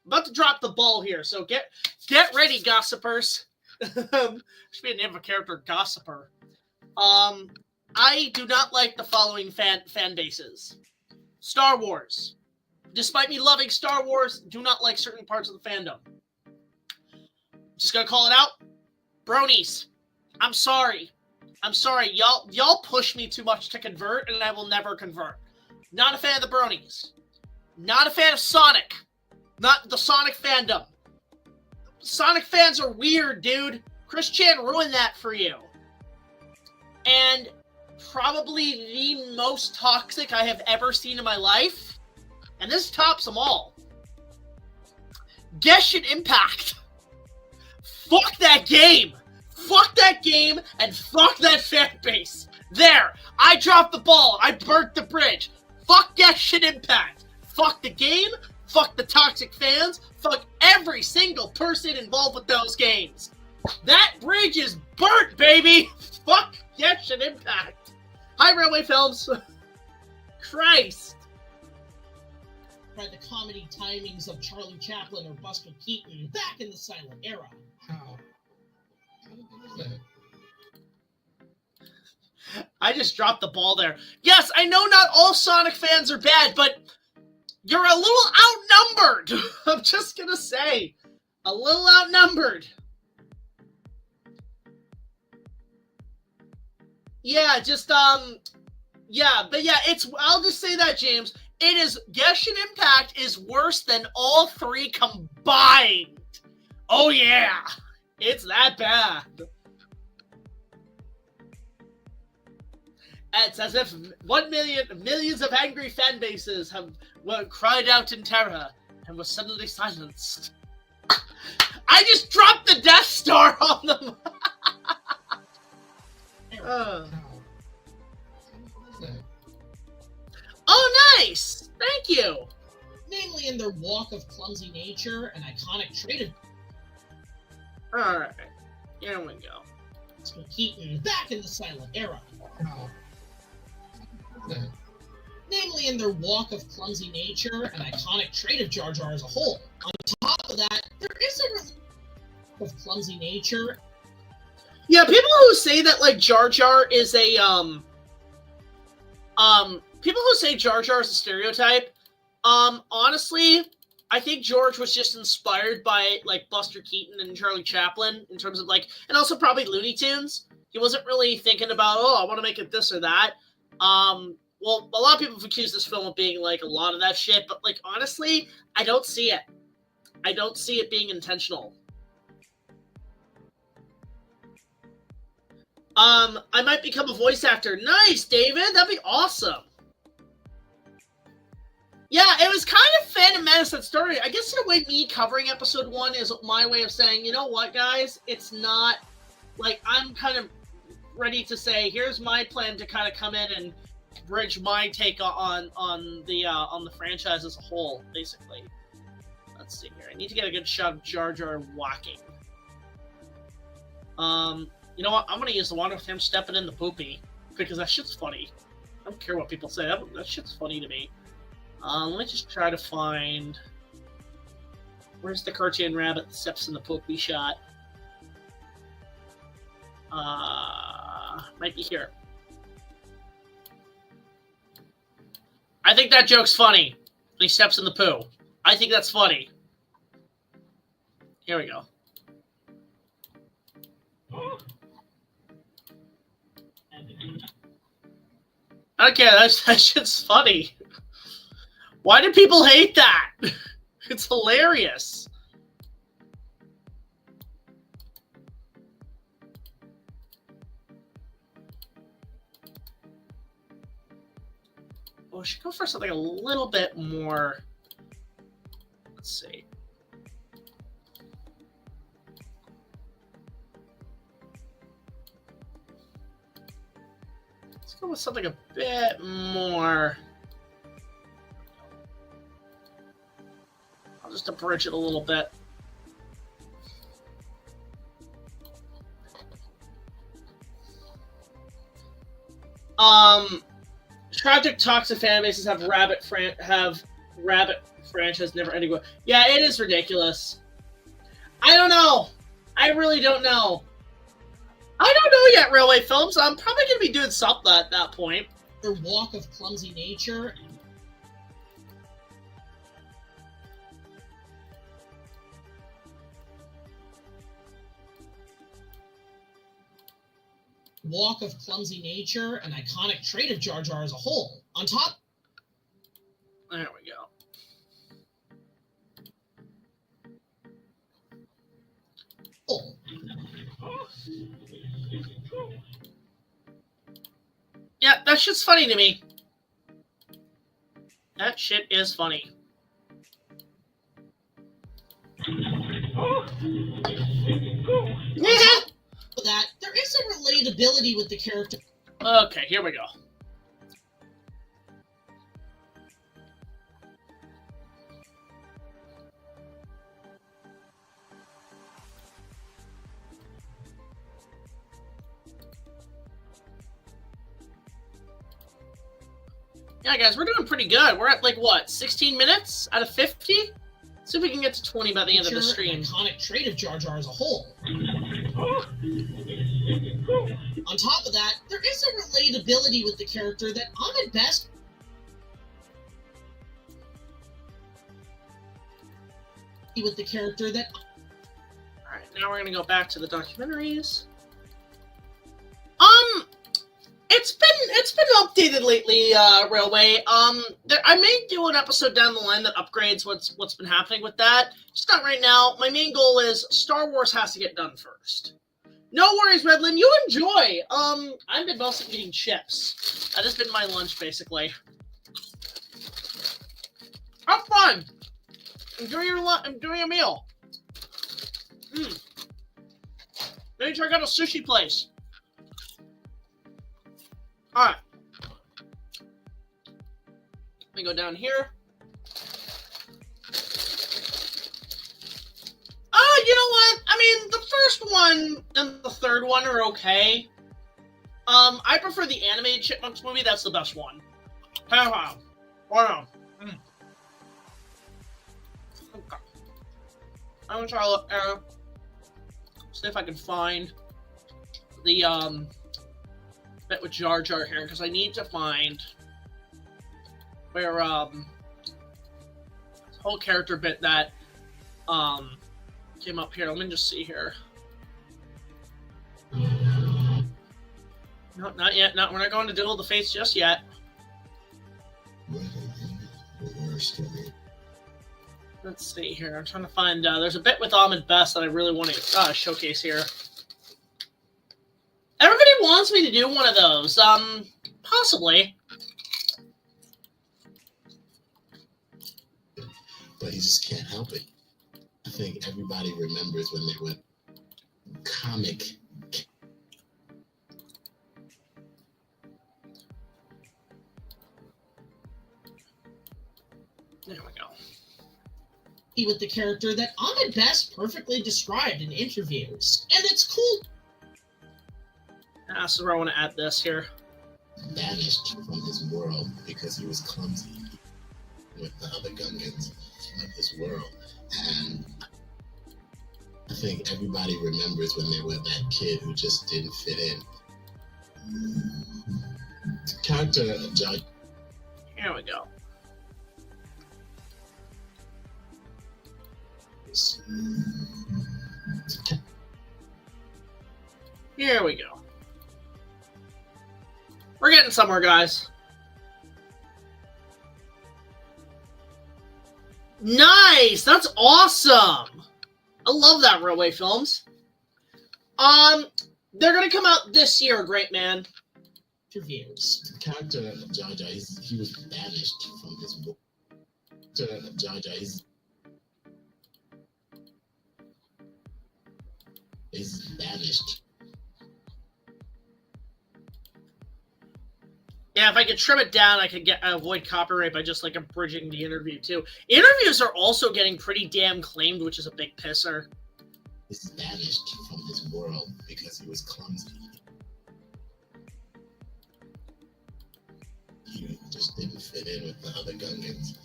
I'm about to drop the ball here, so get ready, gossipers. Should be a name of a character, Gossiper. I do not like the following fan bases. Star Wars. Despite me loving Star Wars, do not like certain parts of the fandom. Just gonna call it out. Bronies. I'm sorry. I'm sorry, y'all push me too much to convert, and I will never convert. Not a fan of the Bronies. Not a fan of Sonic. Not the Sonic fandom. Sonic fans are weird, dude. Chris Chan ruined that for you. And probably the most toxic I have ever seen in my life, and this tops them all. Genshin Impact. Fuck that game. Fuck that game, and fuck that fan base. There, I dropped the ball. I burnt the bridge. Fuck Genshin Impact. Fuck the game. Fuck the toxic fans. Fuck every single person involved with those games. That bridge is burnt, baby. Fuck Genshin Impact. Hi, Railway Films. Christ. By the comedy timings of Charlie Chaplin or Buster Keaton back in the silent era. How? I just dropped the ball there. Yes, I know not all Sonic fans are bad, but you're a little outnumbered. I'm just gonna say, a little outnumbered. Yeah, just, yeah, but yeah, I'll just say that, James. It is, Genshin Impact is worse than all three combined. Oh, yeah. It's that bad. It's as if millions of angry fan bases were cried out in terror and were suddenly silenced. I just dropped the Death Star on them. Oh, nice! Thank you! Namely in their walk of clumsy nature, an iconic trait of Alright, here we go. Keaton back in the silent era. Namely in their walk of clumsy nature, an iconic trait of Jar Jar as a whole. On top of that, there is a of clumsy nature. Yeah, people who say that, like, Jar Jar is a, people who say Jar Jar is a stereotype, honestly, I think George was just inspired by like Buster Keaton and Charlie Chaplin in terms of like, and also probably Looney Tunes. He wasn't really thinking about, oh, I want to make it this or that. Well, a lot of people have accused this film of being like a lot of that shit, but like honestly, I don't see it. I don't see it being intentional. I might become a voice actor. Nice, David. That'd be awesome. Yeah, it was kind of Phantom Menace that started. I guess in a way, me covering episode 1 is my way of saying, you know what, guys? It's not like I'm kind of ready to say, here's my plan to kind of come in and bridge my take on the franchise as a whole, basically. Let's see here. I need to get a good shot of Jar Jar walking. You know what? I'm gonna use the one with him stepping in the poopy because that shit's funny. I don't care what people say. That shit's funny to me. Let me just try to find where's the cartoon rabbit that steps in the poopy shot. Might be here. I think that joke's funny. He steps in the poo. I think that's funny. Here we go. Okay, that shit's funny. Why do people hate that? It's hilarious. Well, we should go for something a little bit more. Let's see. Let's go with something a bit more. I'll just abridge it a little bit. Tragic toxic fan bases have rabbit franchise never ending. Yeah, it is ridiculous. I don't know. I really don't know. I don't know yet, Railway Films. I'm probably going to be doing something at that point. Their walk of clumsy nature. Walk of clumsy nature, an iconic trait of Jar Jar as a whole. On top... There we go. Oh. Yeah, that shit's funny to me. That shit is funny. That there is a relatability with the character. Okay, here we go. Yeah, guys, we're doing pretty good. We're at, like, what, 16 minutes out of 50? See if we can get to 20 by the end of the stream. An iconic trait of Jar Jar as a whole. On top of that, there is a relatability with the character that I'm at best... with the character that... Alright, now we're gonna go back to the documentaries. It's been updated lately, Railway. I may do an episode down the line that upgrades what's been happening with that. Just not right now. My main goal is Star Wars has to get done first. No worries, Redlin. You enjoy. I've been mostly eating chips. That has been my lunch, basically. Have fun. Enjoy your meal. Maybe check out a sushi place. Alright. Let me go down here. You know what? I mean, the first one and the third one are okay. I prefer the animated Chipmunks movie. That's the best one. Wow. Okay. I'm gonna try to look, see if I can find the, bit with Jar Jar here, because I need to find where, hold whole character bit that came up here. Let me just see here. No, not yet. No, we're not going to Duel of the Fates just yet. Let's see here. I'm trying to find. There's a bit with Ahmed Best that I really want to showcase here. Everybody wants me to do one of those. Possibly. But he just can't help it. I think everybody remembers when they were comic. There we go. With the character that Ahmed Best perfectly described in interviews. And it's cool. So where I want to add this here. Banished from his world because he was clumsy with the other Gungans of this world. And I think everybody remembers when they were that kid who just didn't fit in. The character of John. Here we go. Here we go. We're getting somewhere, guys. Nice! That's awesome! I love that, Railway Films. They're gonna come out this year, great man. Interviews. The character of Jar Jar, he was banished from his world. The character of Jar Jar, he's banished. Yeah, if I could trim it down, I could avoid copyright by just like abridging the interview too. Interviews are also getting pretty damn claimed, which is a big pisser. He's banished from his world because he was clumsy. He just didn't fit in with the other Gungans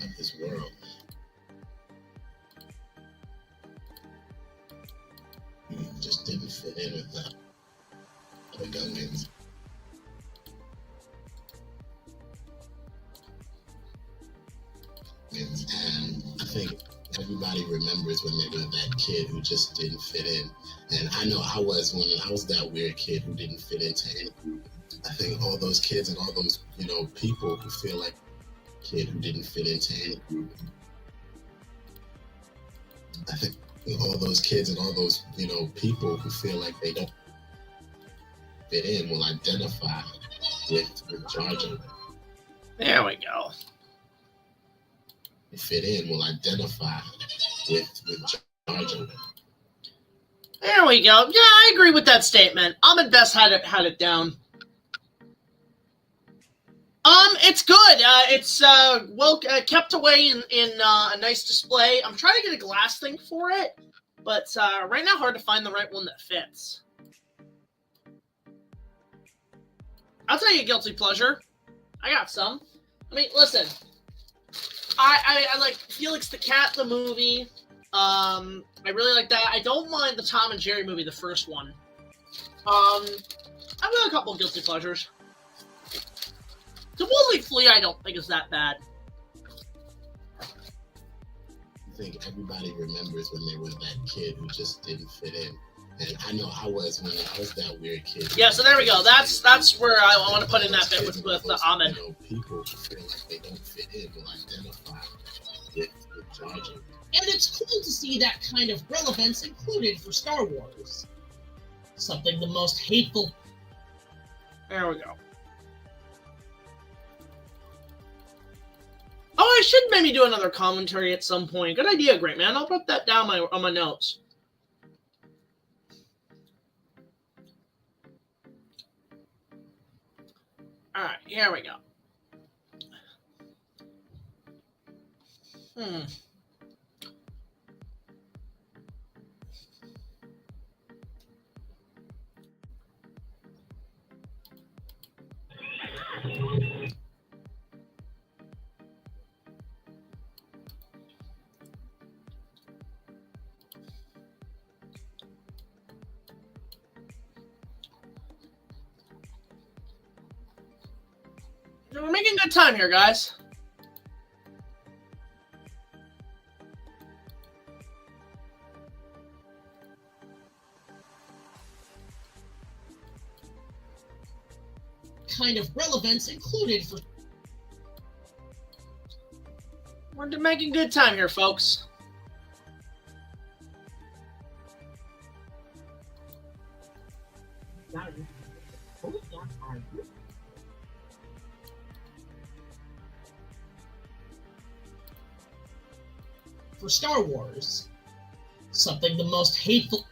of his world. He just didn't fit in with the other Gungans. And I think everybody remembers when they were that kid who just didn't fit in. And I know I was that weird kid who didn't fit into any group. I think all those kids and all those, people who feel like a kid who didn't fit into any group. I think all those kids and all those, people who feel like they don't fit in will identify with Jar Jar. There we go. Fit in will identify with Jar Jar. There we go. Yeah, I agree with that statement. Ahmed Best had it down. It's good. It's well kept away in a nice display. I'm trying to get a glass thing for it, but right now hard to find the right one that fits. I'll tell you a guilty pleasure. I got some. I mean, listen. I like Felix the Cat, the movie. I really like that. I don't mind the Tom and Jerry movie, the first one. I've got a couple of guilty pleasures. The Woolly Flea I don't think is that bad. I think everybody remembers when they were that kid who just didn't fit in. And I know I was that weird kid. Yeah, so there we go. That's where I want to put in that bit with Ahmed. People who feel like they don't fit in will identify with Jar Jar. And it's cool to see that kind of relevance included for Star Wars. Something the most hateful. There we go. Oh, I should maybe do another commentary at some point. Good idea, great man. I'll put that down on my notes. All right, here we go. We're making good time here, guys. kind of relevance included for... We're making good time here, folks. For Star Wars. Something the most hateful...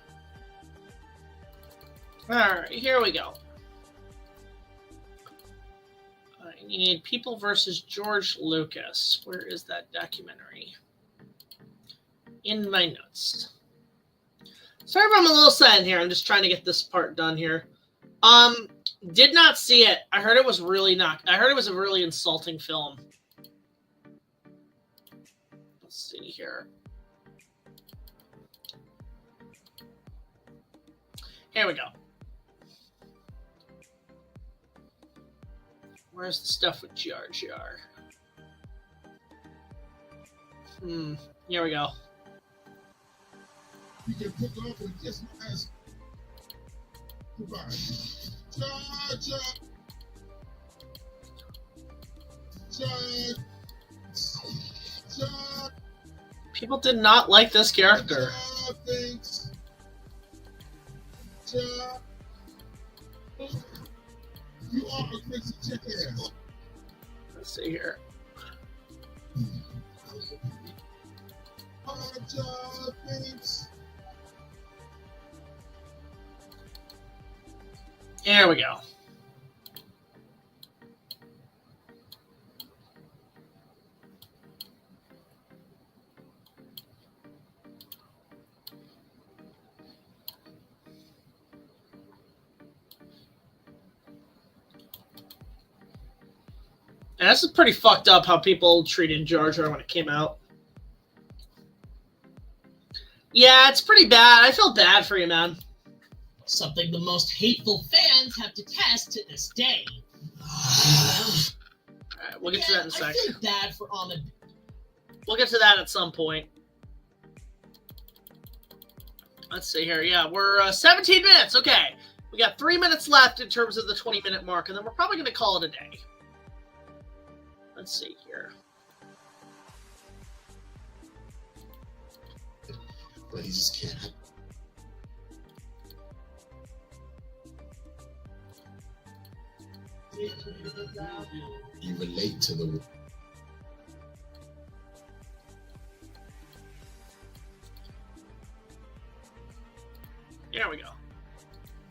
Alright, here we go. I need People versus George Lucas. Where is that documentary? In my notes. Sorry if I'm a little silent here. I'm just trying to get this part done here. Did not see it. I heard it was really not... I heard it was a really insulting film. Let's see here. Here we go. Where's the stuff with Jar Jar? Here we go. You can pick off and kiss my ass. Goodbye. Jar Jar. Jar. Jar. People did not like this character. Jar thinks. Jar. You are a crazy chicken. Let's see here. Jar thinks. Here we go. And this is pretty fucked up how people treated Jar Jar when it came out. Yeah, it's pretty bad. I feel bad for you, man. Something the most hateful fans have to test to this day. Alright, we'll get to that in a I second. feel bad for Ahmed. We'll get to that at some point. Let's see here. Yeah, we're 17 minutes. Okay. We got 3 minutes left in terms of the 20-minute mark, and then we're probably going to call it a day. Let's see here. But he just can't. You relate to the. There we go.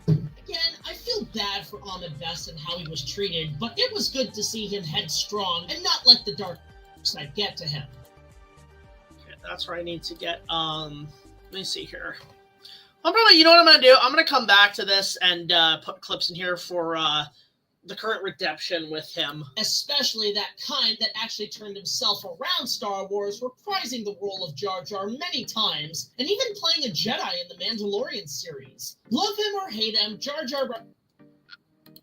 Again, I feel bad for Ahmed Best and how he was treated, but it was good to see him headstrong and not let the dark side get to him. Okay, that's where I need to get, let me see here. I'm probably, you know what I'm going to do? I'm going to come back to this and put clips in here for the current redemption with him. Especially that kind that actually turned himself around Star Wars, reprising the role of Jar Jar many times, and even playing a Jedi in the Mandalorian series. Love him or hate him, Jar Jar...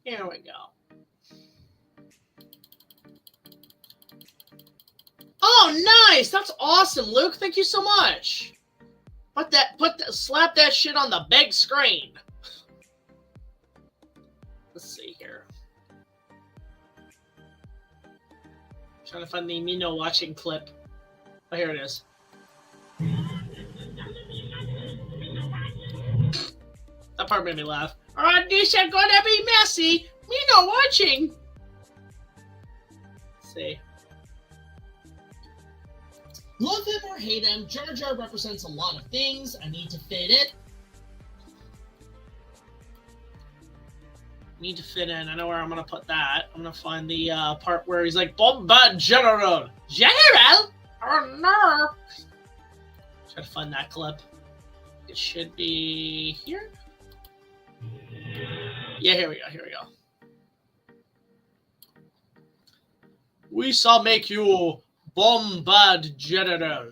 Here we go. Oh, nice! That's awesome, Luke. Thank you so much. Slap that shit on the big screen. Let's see here. Trying to find the Mino watching clip. Oh, here it is. That part made me laugh. Alright, this is gonna be messy. Mino watching. Let's see. Love him or hate him, Jar Jar represents a lot of things. I need to fit it. Need to fit in. I know where I'm gonna put that. I'm gonna find the part where he's like, Bombard General! General? Oh no! Try to find that clip. It should be here. Yeah, here we go. Here we go. We shall make you Bombard General.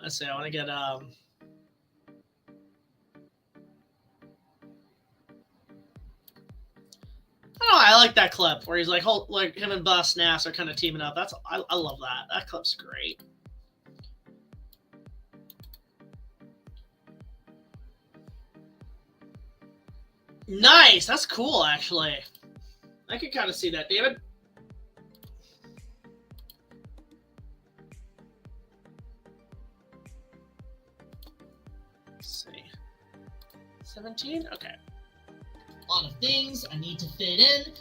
Let's see. I want to get Oh, I like that clip where he's like, like him and Boss Nass are kind of teaming up. I love that. That clip's great. Nice. That's cool, actually. I could kind of see that, David. Let's see. 17? Okay. A lot of things I need to fit in.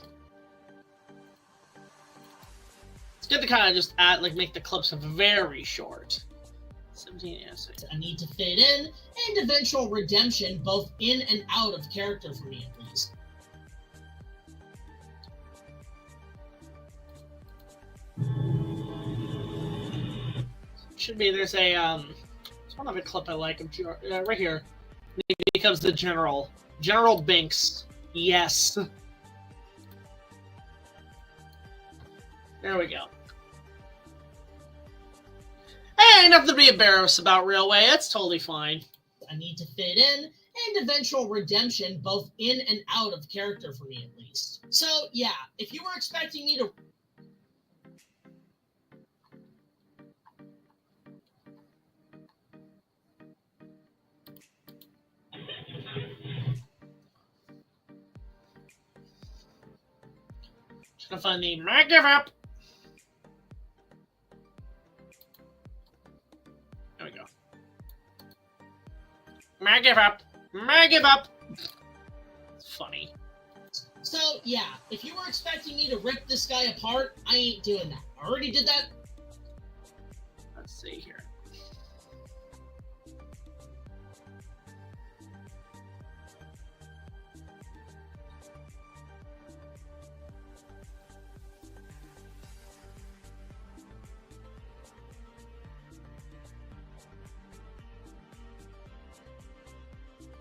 It's good to kind of just add, like, make the clips very short. 17, yeah, so I need to fit in, and eventual redemption both in and out of character for me at least. should be, there's a, there's one other clip I like of, right here. He becomes the General. General Binks. Yes. There we go. Hey, nothing to be embarrassed about, Railway. That's totally fine. I need to fit in, and eventual redemption both in and out of character for me at least. So, yeah, if you were expecting me to... Just gonna find the I give up. There we go. I give up. I give up. It's funny. So, yeah, if you were expecting me to rip this guy apart, I ain't doing that. I already did that. Let's see here.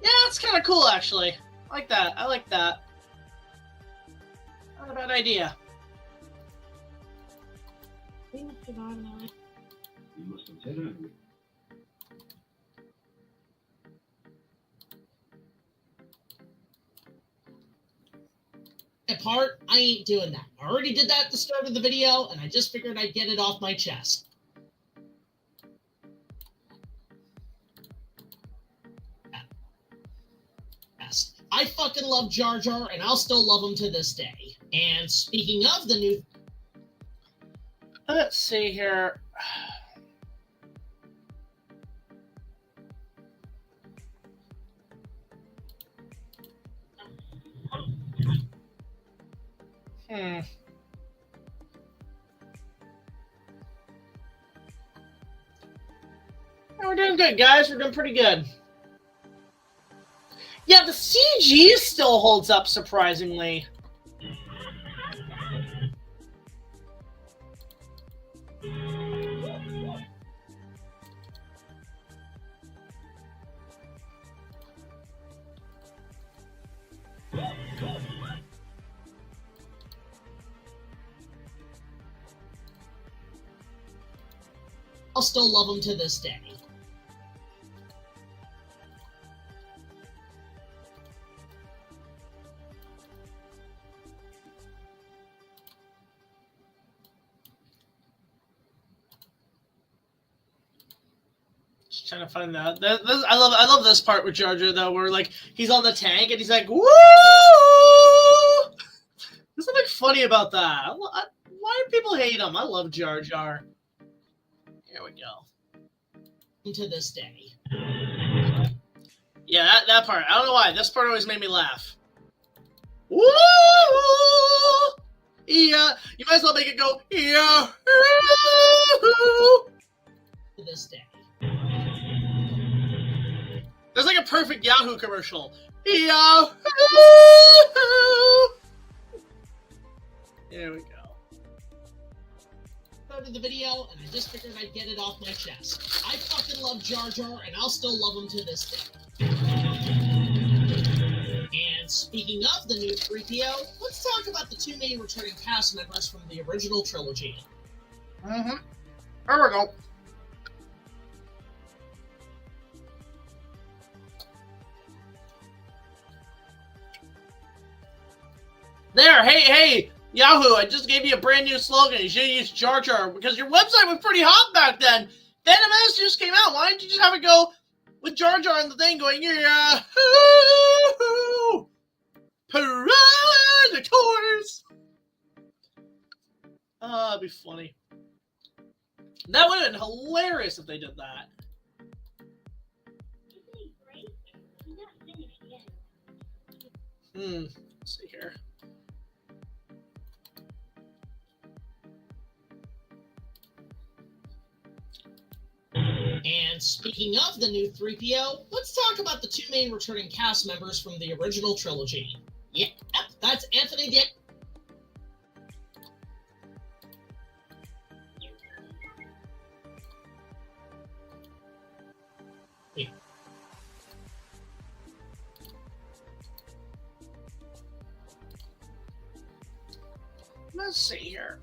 Yeah, it's kind of cool, actually. I like that. I like that. Not a bad idea. We must have gone now. You must have said Apart, I ain't doing that. I already did that at the start of the video, and I just figured I'd get it off my chest. Yes. I fucking love Jar Jar, and I'll still love him to this day. And speaking of the new... Let's see here. We're doing good, guys. We're doing pretty good. Yeah, the CG still holds up surprisingly. I'll still love him to this day. Just trying to find that. I love this part with Jar Jar though, where like he's on the tank and he's like, "Woo!" There's something funny about that. Why do people hate him? I love Jar Jar. Here we go. To this day. Yeah, that part. I don't know why. This part always made me laugh. Woo! Yeah. You might as well make it go, yeah. To this day. There's like a perfect Yahoo commercial. Yahoo! There we go. To the video, and I just figured I'd get it off my chest. I fucking love Jar Jar, and I'll still love him to this day. And speaking of the new 3PO, let's talk about the two main returning cast members from the original trilogy. There we go. There, hey, Yahoo, I just gave you a brand new slogan. You should use Jar Jar because your website was pretty hot back then. Phantom Menace just came out. Why didn't you just have it go with Jar Jar on the thing going, Yahoo! Predators! It'd be funny. That would have been hilarious if they did that. Let's see here. And speaking of the new 3PO, let's talk about the two main returning cast members from the original trilogy. Yep, that's Anthony Dan. Let's see here.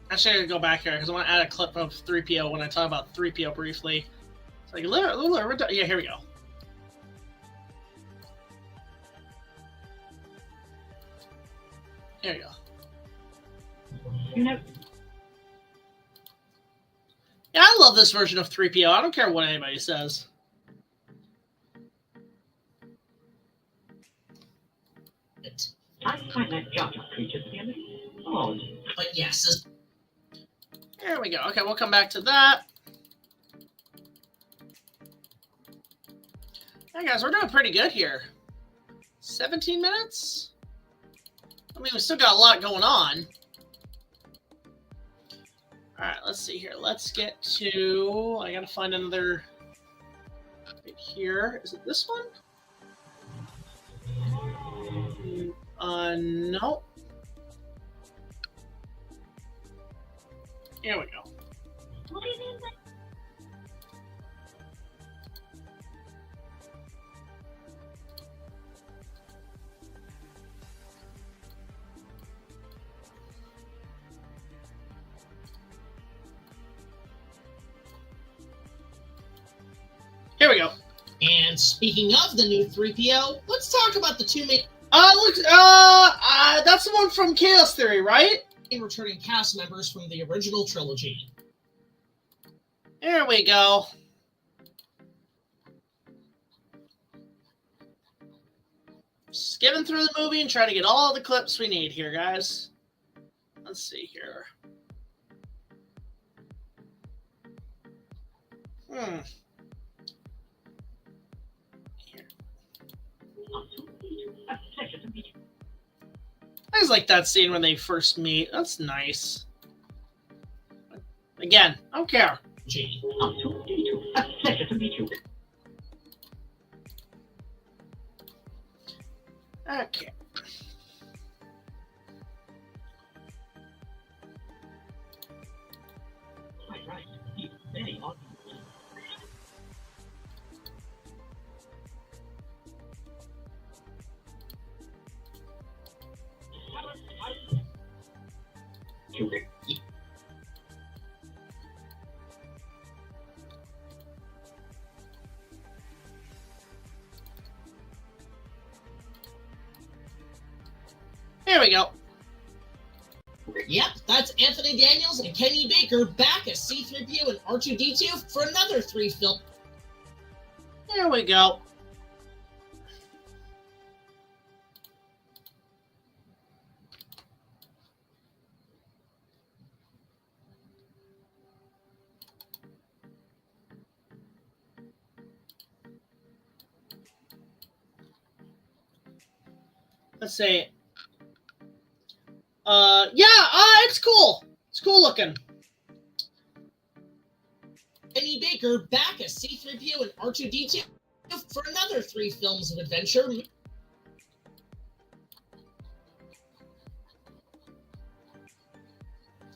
Actually, I gotta go back here because I want to add a clip of 3PO when I talk about 3PO briefly. It's like, yeah, here we go. There you go. Yeah, I love this version of 3PO. I don't care what anybody says. I find that giant creature to be a little odd. But yes, There we go. Okay, we'll come back to that. Hey guys, we're doing pretty good here. 17 minutes? I mean, we still got a lot going on. Alright, let's see here. Let's get to... I gotta find another... Right here. Is it this one? No. Here we go. What do you mean by... Here we go. and speaking of the new 3PO, let's talk about the two main Look, that's the one from Chaos Theory, right? returning cast members from the original trilogy. There we go. Skimming through the movie and trying to get all the clips we need here, guys. Let's see here. Here. A pleasure to meet you. I just like that scene when they first meet. That's nice. Again, I don't care. G. A pleasure to meet you. Okay. Quite right. He's very odd. Here we go. Yep, that's Anthony Daniels and Kenny Baker back as C-3PO and R2-D2 for another 3 film. There we go. Let's see. It's cool. It's cool looking. Kenny Baker back as C-3PO and R2-D2 for another 3 films of adventure.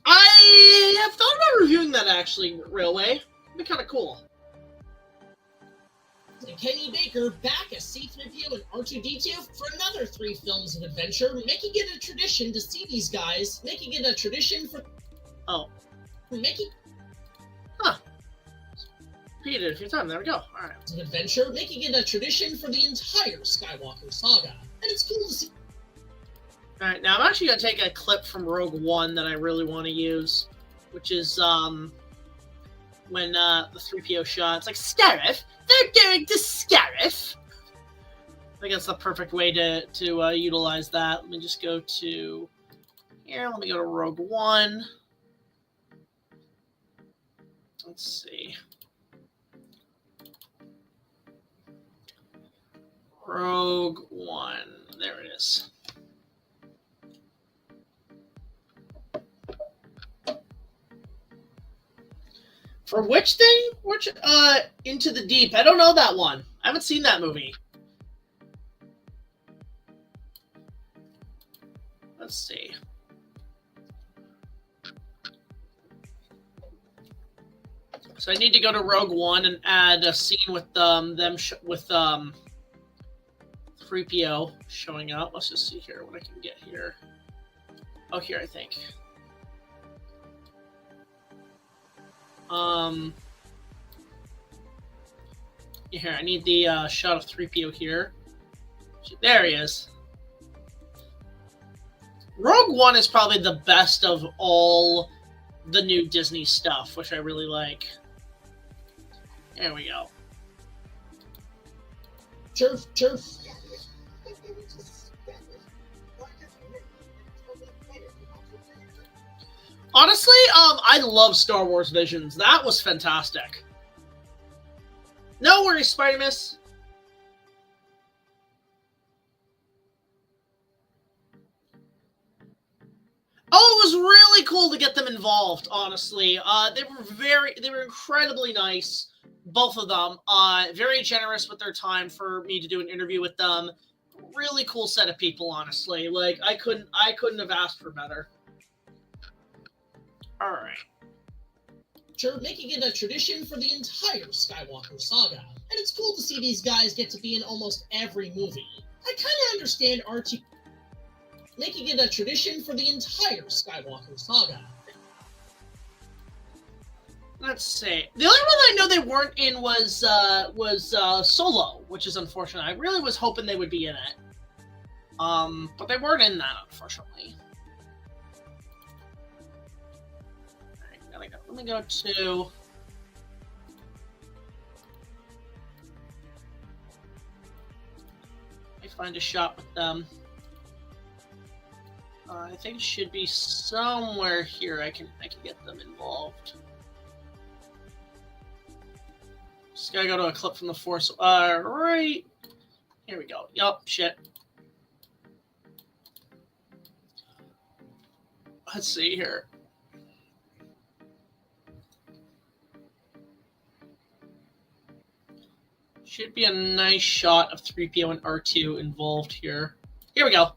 I have thought about reviewing that actually, Railway. It'd be kind of cool. And Kenny Baker back as C-3PO and R2-D2 for another 3 films of adventure, making it a tradition to see these guys, making it a tradition for... Oh. Making... Huh. Repeat it a few times. There we go. All right. Of adventure, making it a tradition for the entire Skywalker saga. And it's cool to see... All right, now I'm actually going to take a clip from Rogue One that I really want to use, which is when the 3PO shot. It's like, Scarif? They're going to Scarif? I think that's the perfect way to utilize that. Let me just go to here. Let me go to Rogue One. Let's see. Rogue One. There it is. For which thing? Which Into the Deep? I don't know that one. I haven't seen that movie. Let's see. So I need to go to Rogue One and add a scene with with 3PO showing up. Let's just see here what I can get here. Oh, here I think. Here I need the shot of 3PO here. There he is. Rogue One is probably the best of all the new Disney stuff, which I really like. There we go. Turf. Honestly, I love Star Wars Visions. That was fantastic. No worries, Spider-Miss. Oh, it was really cool to get them involved, honestly. They were incredibly nice, both of them. Very generous with their time for me to do an interview with them. Really cool set of people, honestly. Like, I couldn't have asked for better. All right. Making it a tradition for the entire Skywalker saga. And it's cool to see these guys get to be in almost every movie. I kind of understand R2 making it a tradition for the entire Skywalker saga. Let's see. The only one I know they weren't in was Solo, which is unfortunate. I really was hoping they would be in it. But they weren't in that, unfortunately. Alright, let me go to... Let me find a shot with them. I think it should be somewhere here. I can get them involved. Just gotta go to a clip from the Force. Right here we go. Yup, shit. Let's see here. Should be a nice shot of 3PO and R2 involved here. Here we go.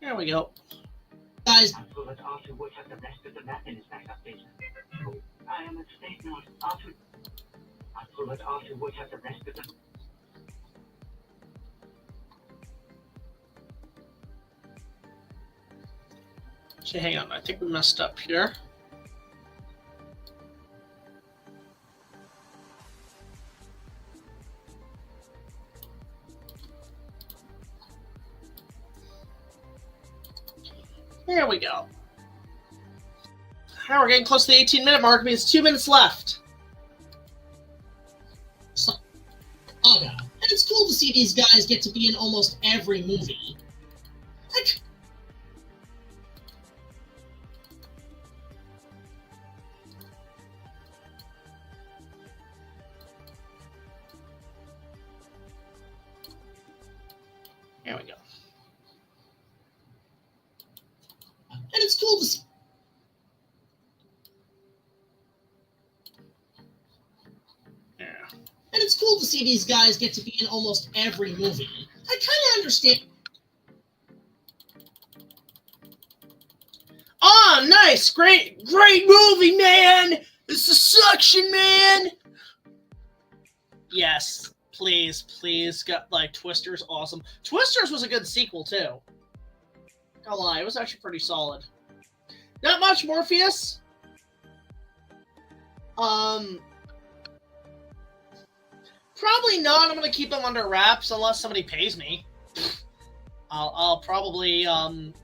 There we go. Guys, I'm told that R2 would have the rest of the map in his backup station. I am at state now. R2. I'm told that R2 would have the rest of the... Actually, hang on. I think we messed up here. There we go. Now we're getting close to the 18-minute mark. It means 2 minutes left. And it's cool to see these guys get to be in almost every movie. There we go. And it's cool to see. Yeah. And it's cool to see these guys get to be in almost every movie. I kind of understand. Oh, nice. Great movie, man. It's the suction, man. Yes. Please. Got, like, Twister's awesome. Twisters was a good sequel, too. Can't lie, it was actually pretty solid. Not much Morpheus. Probably not. I'm gonna keep them under wraps unless somebody pays me. I'll probably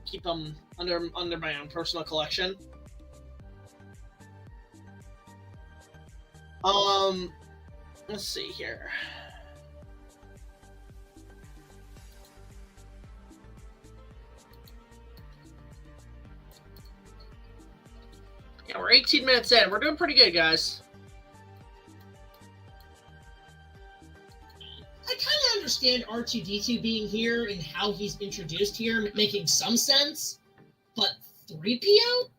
keep them under my own personal collection. Let's see here. Yeah, we're 18 minutes in. We're doing pretty good, guys. I kind of understand R2-D2 being here and how he's introduced here, making some sense, but 3PO?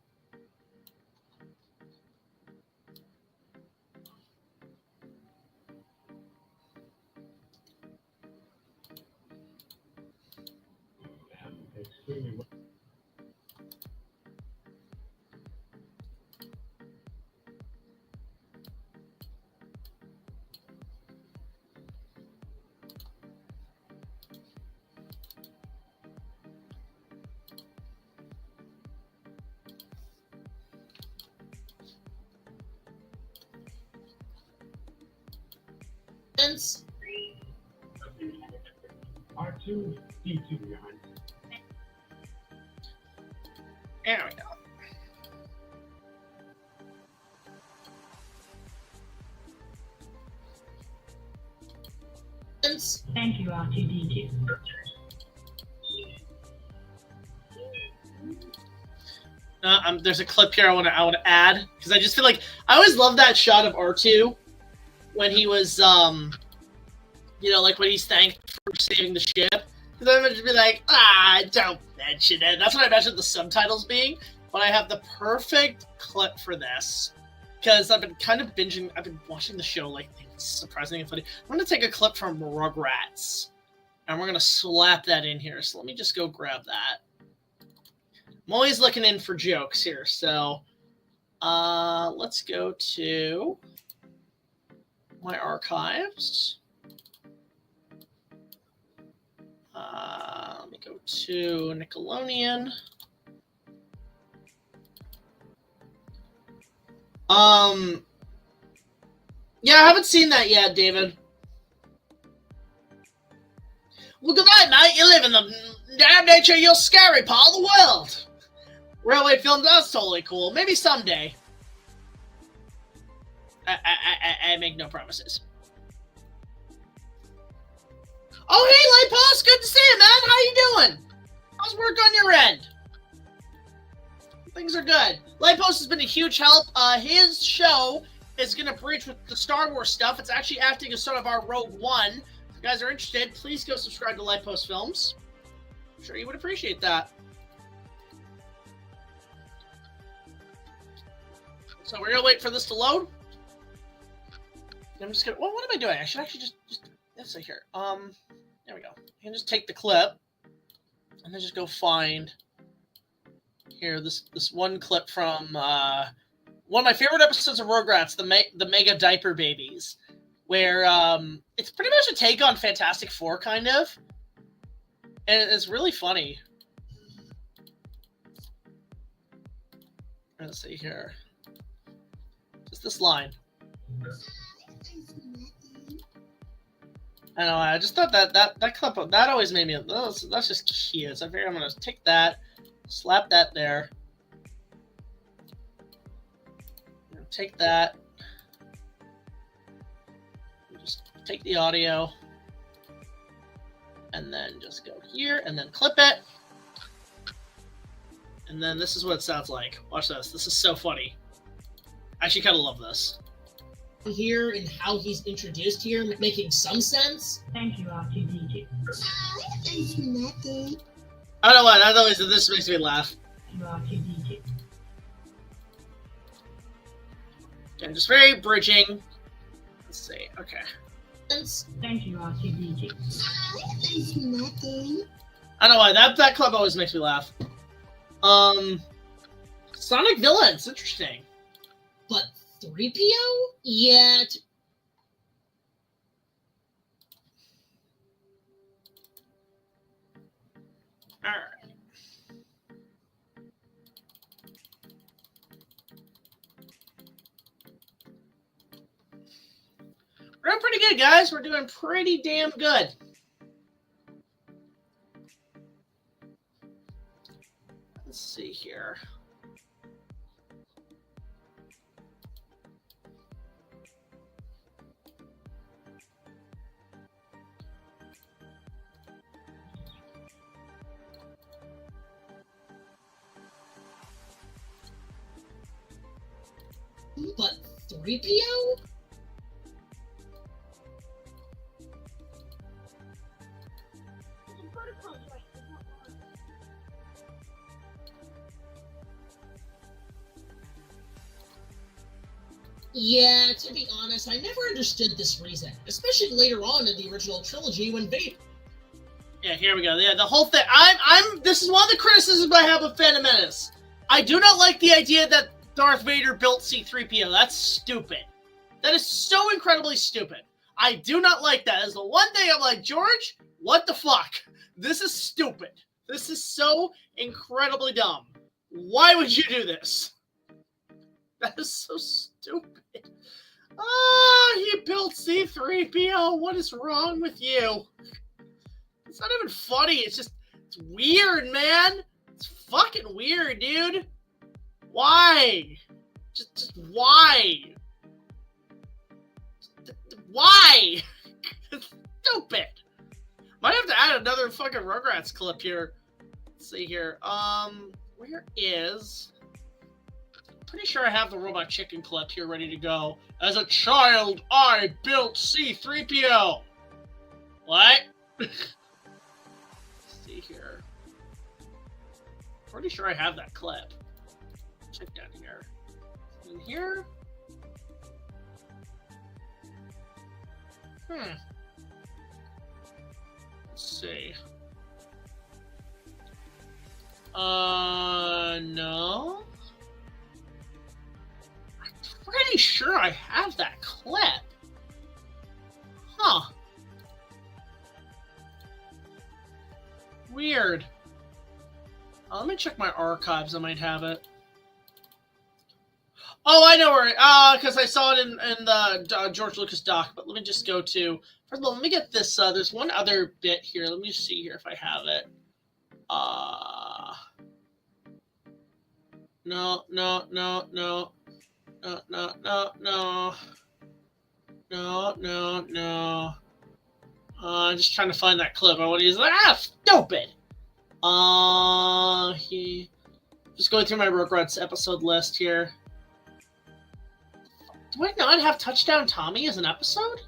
Sense? R2-D2 behind. There we go. Sense? Thank you, R2-D2. There's a clip here I want to add because I just feel like I always love that shot of R2 when he was you know, like when he's thanked for saving the ship. Because I'm going to be like, don't mention it. That's what I imagined the subtitles being. But I have the perfect clip for this because I've been kind of binging. I've been watching the show lately. It's surprisingly funny. I'm going to take a clip from Rugrats and we're going to slap that in here. So let me just go grab that. I'm always looking in for jokes here, so let's go to my archives. Let me go to Nickelodeon. Yeah, I haven't seen that yet, David. Well, good night, mate. You live in the damn nature, you're scary part of the world. Railway film, that's totally cool. Maybe someday. I make no promises. Oh, hey, Lightpost. Good to see you, man. How you doing? How's work on your end? Things are good. Lightpost has been a huge help. His show is going to breach with the Star Wars stuff. It's actually acting as sort of our Rogue One. If you guys are interested, please go subscribe to Lightpost Films. I'm sure you would appreciate that. So we're gonna wait for this to load. I'm just gonna. Well, what am I doing? I should actually just. Let's see here. There we go. I can just take the clip, and then just go find. Here, this one clip from one of my favorite episodes of Rugrats, the Mega Diaper Babies, where it's pretty much a take on Fantastic Four, kind of, and it's really funny. Let's see here. Just this line. I know. I just thought that clip that always made me. That's just cute. So I figured I'm gonna take that, slap that there. Take that. Just take the audio, and then just go here, and then clip it. And then this is what it sounds like. Watch this. This is so funny. I actually kind of love this. Here and how he's introduced here, making some sense. Thank you, R2-D2. I don't know why. This makes me laugh. Thank you, R2-D2. Okay, just very bridging. Let's see. Okay. Thank you, R2-D2. I don't know why. That clip always makes me laugh. Sonic villains. Interesting. But 3PO? Yeah. Alright. We're doing pretty good, guys. We're doing pretty damn good. But 3PO? Yeah, to be honest, I never understood this reason, especially later on in the original trilogy when Vader. Yeah, here we go. Yeah, the whole thing. This is one of the criticisms I have of Phantom Menace. I do not like the idea that Darth Vader built C-3PO. That's stupid. That is so incredibly stupid. I do not like that. As the one thing I'm like, George, what the fuck? This is stupid. This is so incredibly dumb. Why would you do this? That is so stupid. He built C-3PO. What is wrong with you? It's not even funny. It's weird, man. It's fucking weird, dude. Why? Just why? Why? It's stupid. Might have to add another fucking Rugrats clip here. Let's see here. Where is... Pretty sure I have the Robot Chicken clip here ready to go. As a child, I built C-3PO. What? Let's see here. Pretty sure I have that clip. Check down here. In here? Let's see. No. I'm pretty sure I have that clip. Huh. Weird. Let me check my archives. I might have it. Oh, I know where. Because I saw it in the George Lucas doc. But let me just go to. First of all, let me get this. There's one other bit here. Let me see here if I have it. No. Just trying to find that clip. I want to use that. Stupid. Just going through my Rugrats episode list here. Do I not have Touchdown Tommy as an episode?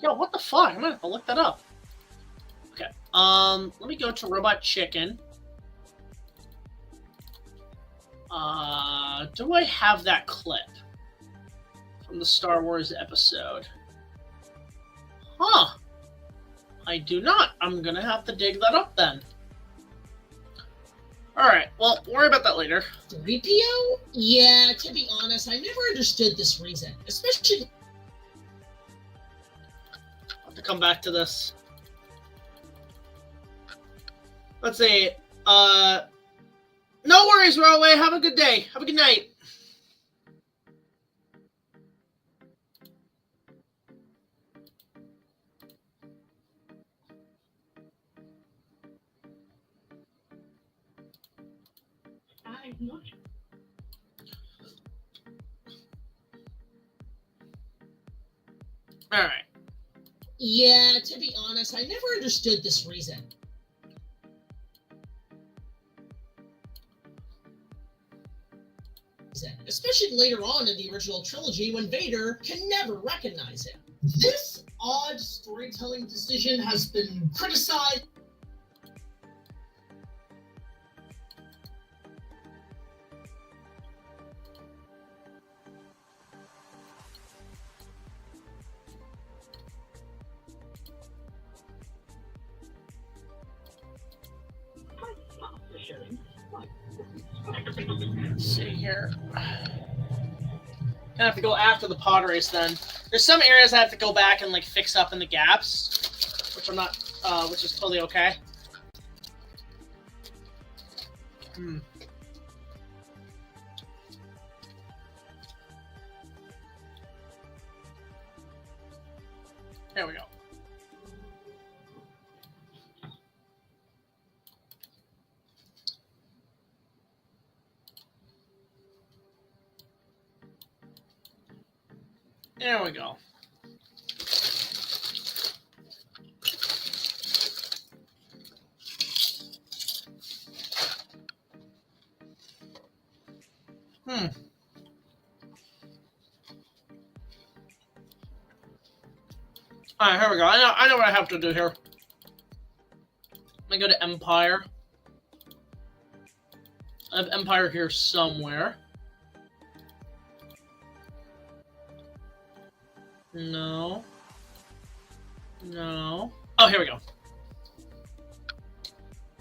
Yo, what the fuck? I'm gonna have to look that up. Okay. Let me go to Robot Chicken. Do I have that clip from the Star Wars episode? Huh. I do not. I'm gonna have to dig that up then. Alright, well, worry about that later. 3PO? Yeah, to be honest, I never understood this reason. Especially... I'll have to come back to this. Let's see. No worries, Railway. Have a good day. Have a good night. I'm not. All right. Yeah, to be honest, I never understood this reason. Especially later on in the original trilogy when Vader can never recognize him. This odd storytelling decision has been criticized. Let's see here. I have to go after the pod race then. There's some areas I have to go back and like fix up in the gaps, which I'm not, which is totally okay. There we go. There we go. Alright, here we go. I know what I have to do here. Let me go to Empire. I have Empire here somewhere. No. No. Oh, here we go.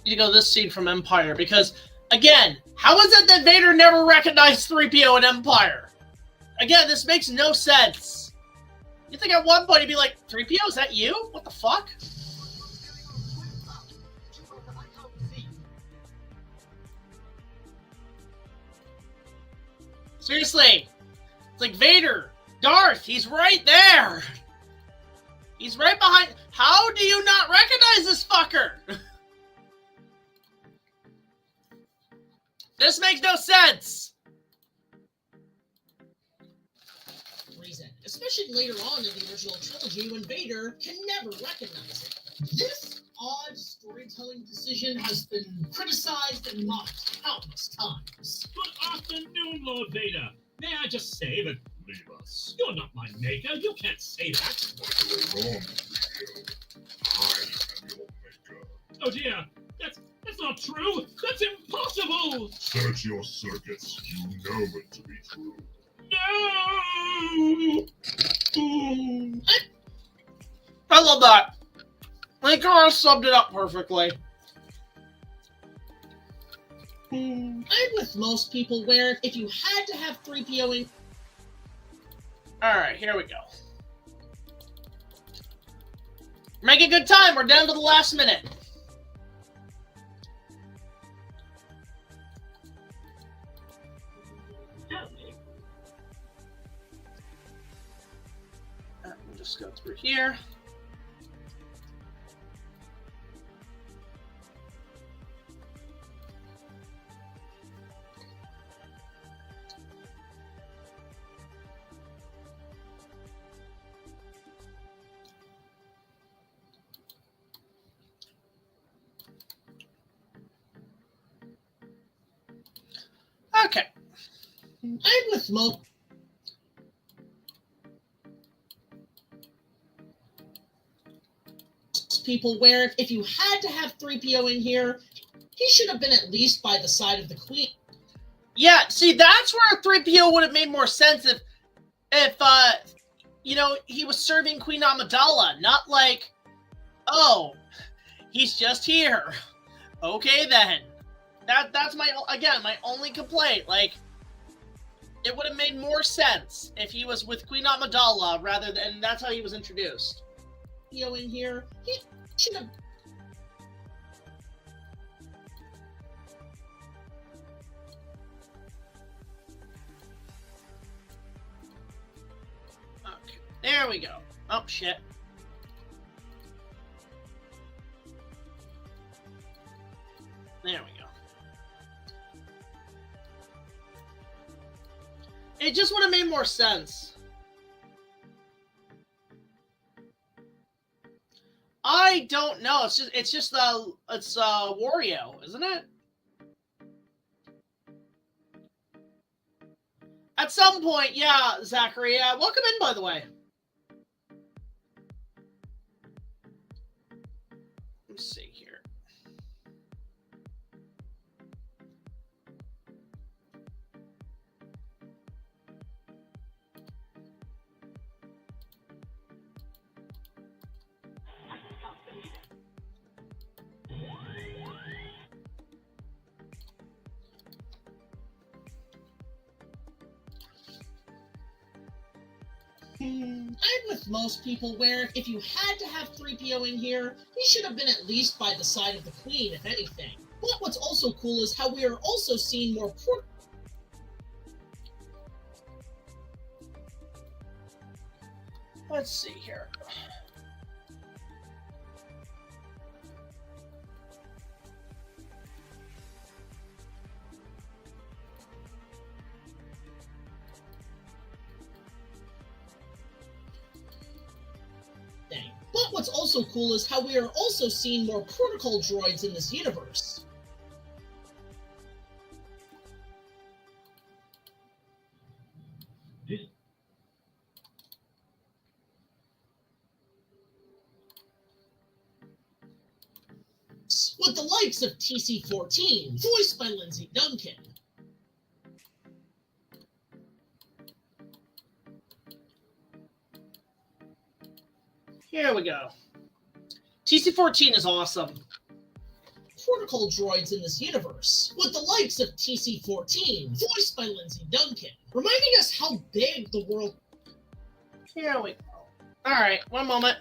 Need to go to this scene from Empire because, again, how is it that Vader never recognized 3PO in Empire? Again, this makes no sense. You think at one point he'd be like, 3PO, is that you? What the fuck? Seriously. It's like Vader, Darth, he's right there. He's right behind. How do you not recognize this fucker? This makes no sense. Reason, especially later on in the original trilogy when Vader can never recognize it. This odd storytelling decision has been criticized and mocked countless times. Good afternoon, Lord Vader. May I just say that, leave us. You're not my maker. You can't say that. What you're wrong, I am your maker. Oh dear, that's not true. That's impossible. Search your circuits. You know it to be true. No. I love that. Cara subbed it up perfectly. I'm with most people where if you had to have 3PO in... Alright, here we go. Make a good time. We're down to the last minute. We'll just go through here. Okay. I'm with most people where if you had to have 3PO in here, he should have been at least by the side of the Queen. Yeah, see, that's where 3PO would have made more sense if you know, he was serving Queen Amidala, not like, oh, he's just here. Okay, then. That's my only complaint. Like, it would have made more sense if he was with Queen Amidala rather than that's how he was introduced. In here, he should have. Okay, there we go. Oh shit. There we go. It just would have made more sense. I don't know. It's just Wario, isn't it? At some point, yeah, Zachary. Welcome in, by the way. Let's see here. I'm with most people where if you had to have 3PO in here, he should have been at least by the side of the Queen, if anything. But what's also cool is how we are also seeing more Let's see here. thing. But what's also cool is how we are also seeing more protocol droids in this universe. with the likes of TC-14, voiced by Lindsay Duncan. Here we go. TC-14 is awesome. Protocol droids in this universe, with the likes of TC-14, voiced by Lindsay Duncan, reminding us how big the world... Here we go. Alright, one moment.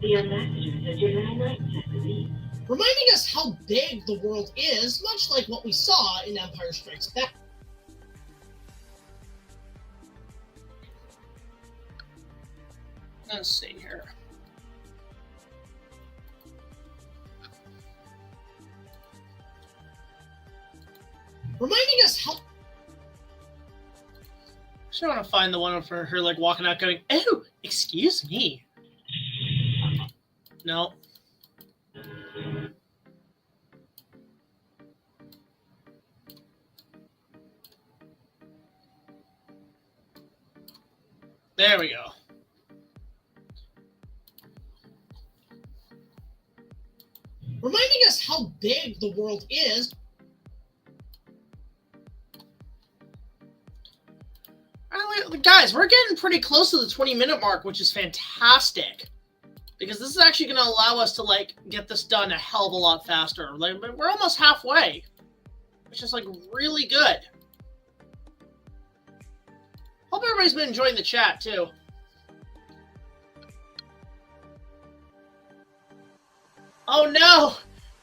The ambassadors are Jedi Knights, I believe. Reminding us how big the world is, much like what we saw in Empire Strikes Back. Let's see here. Reminding us how... I want to find the one for her, like, walking out going, "Oh, excuse me." No. There we go. Reminding us how big the world is. Guys, we're getting pretty close to the 20-minute mark, which is fantastic. Because this is actually going to allow us to, like, get this done a hell of a lot faster. Like, we're almost halfway. Which is, like, really good. Hope everybody's been enjoying the chat, too. Oh, no!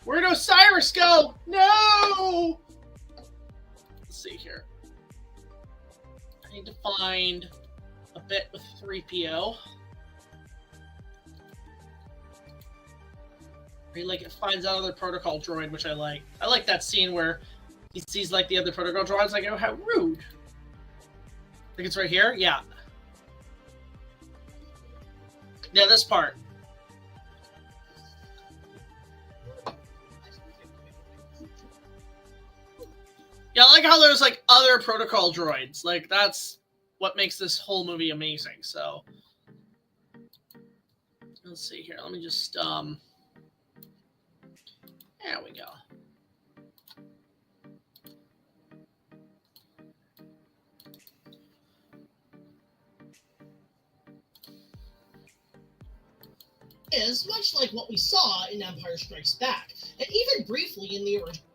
Where'd Osiris go? No! Let's see here. I need to find a bit with 3PO. He like it finds that other protocol droid, which I like. I like that scene where he sees like the other protocol droids, like, oh, how rude. I think it's right here. Yeah. Yeah, this part. Yeah, I like how there's like other protocol droids. Like that's what makes this whole movie amazing. So let's see here. Let me just there we go. Is much like what we saw in Empire Strikes Back, and even briefly in the original.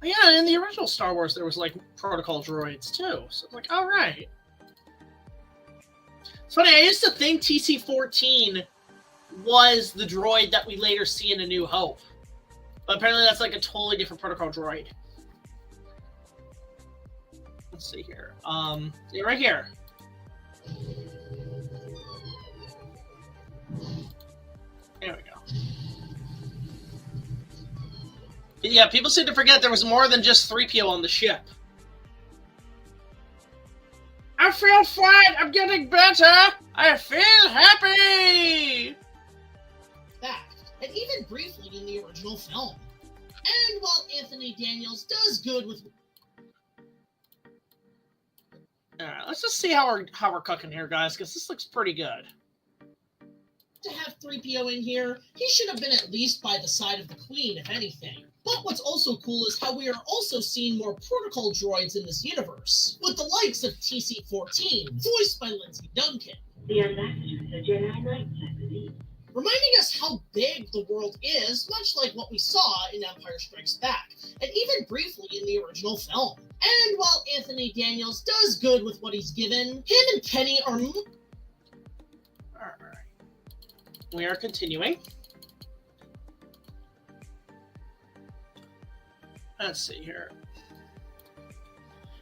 Yeah, in the original Star Wars, there was like protocol droids too. So it's like, all right. It's funny. I used to think TC-14 was the droid that we later see in A New Hope, but apparently that's like a totally different protocol droid. Let's see here. Yeah, right here. There we go. But yeah, people seem to forget there was more than just 3PO on the ship. I feel fine. I'm getting better. I feel happy. Back, and even briefly in the original film. And while Anthony Daniels does good with... Alright, let's just see how we're cooking here, guys, because this looks pretty good. To have 3PO in here, he should have been at least by the side of the Queen, if anything. But what's also cool is how we are also seeing more protocol droids in this universe, with the likes of TC-14, voiced by Lindsay Duncan. The ambassadors are Jedi Knights, I believe. Reminding us how big the world is, much like what we saw in Empire Strikes Back, and even briefly in the original film. And while Anthony Daniels does good with what he's given, him and Penny are... Alright. We are continuing. Let's see here.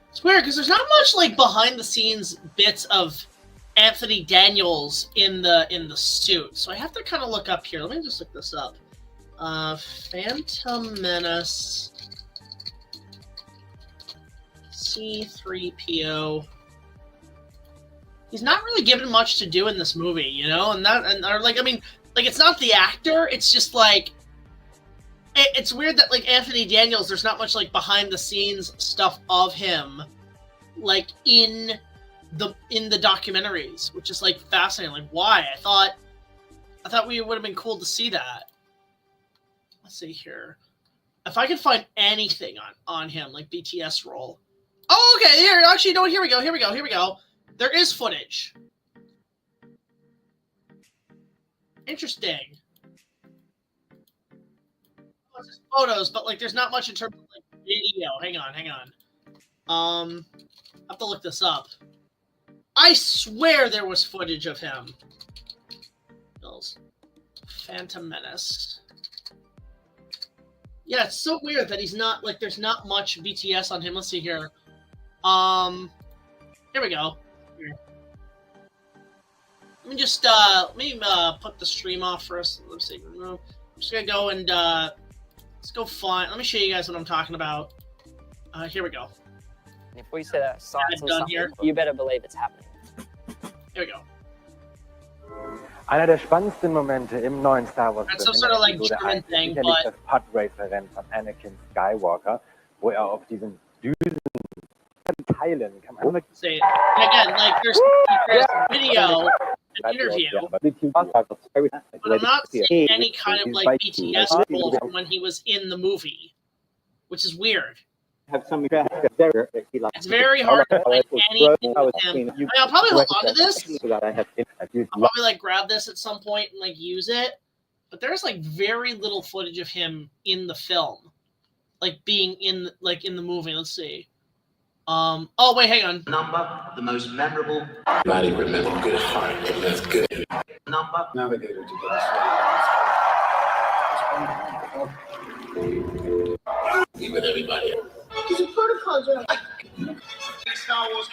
It's weird because there's not much like behind the scenes bits of Anthony Daniels in the suit, so I have to kind of look up here. Let me just look this up. Phantom Menace C-3PO. He's not really given much to do in this movie, you know, or like, I mean, like, it's not the actor, it's just like it's weird that like Anthony Daniels, there's not much like behind the scenes stuff of him, like in the documentaries, which is like fascinating. Like, why? I thought we would have been cool to see that. Let's see here. If I could find anything on him, like BTS role. Oh, okay. Here, actually, no. Here we go. There is footage. Interesting. Oh, it's just photos, but like, there's not much in terms of like video. Hang on. I have to look this up. I swear there was footage of him. Phantom Menace. Yeah, it's so weird that he's not, like, there's not much BTS on him. Let's see here. Here we go. Here. Let me just, put the stream off first. Let's see. I'm just gonna go and, let's go find, let me show you guys what I'm talking about. Here we go. If we say that science or something, here. you better believe it's happening. Here we go. Einer der spannendsten Momente im neuen Star Wars That's some sort of like German thing, but das Podracer-Rennen von Anakin Skywalker, wo auf diesen Düsen Teilen kann man say again, like there's video, an interview, but I'm not seeing any kind of like BTS role from when he was in the movie, which is weird. It's very hard to find anything with him. I mean, I'll probably hold on to this. I'll probably like grab this at some point and like use it. But there's like very little footage of him in the film, like being in the movie. Let's see. Oh wait, hang on. Number, the most memorable. Everybody remember good heart. That's good. Number. Navigator to Be with everybody. There's a protocol, Star Wars.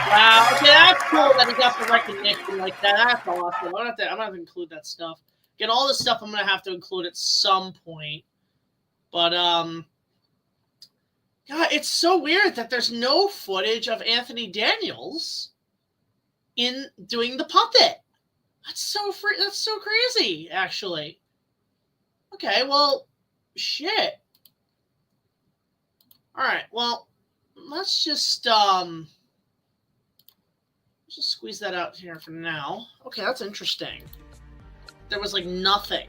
Wow, okay, that's cool that he got the recognition like that. That's awesome. I'm gonna have to include that stuff. Get all this stuff I'm gonna have to include at some point. But God, it's so weird that there's no footage of Anthony Daniels in doing the puppet. That's so crazy, actually. Okay, well, shit. All right, well, let's just squeeze that out here for now. Okay, that's interesting. There was like nothing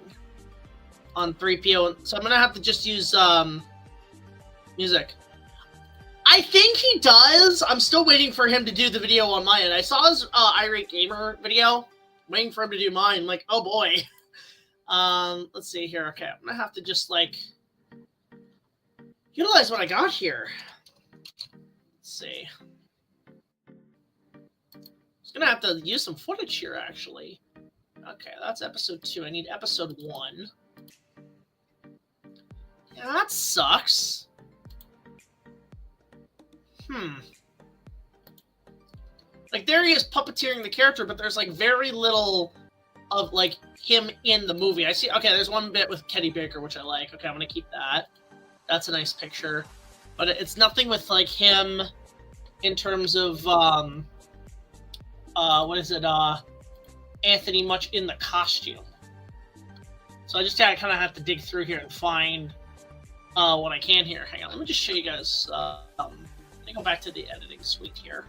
on 3PO, so I'm gonna have to just use music. I think he does. I'm still waiting for him to do the video on my end. I saw his Irate Gamer video. Waiting for him to do mine. Like, oh boy. Let's see here. Okay, I'm gonna have to just like utilize what I got here. Let's see. I'm gonna have to use some footage here, actually. Okay, that's episode 2. I need episode 1. Yeah, that sucks. Like, there he is puppeteering the character, but there's, like, very little of, like, him in the movie. I see, okay, there's one bit with Kenny Baker, which I like. Okay, I'm gonna keep that. That's a nice picture. But it's nothing with, like, him in terms of, what is it, Anthony much in the costume. So I just kind of have to dig through here and find what I can here. Hang on, let me just show you guys. Let me go back to the editing suite here.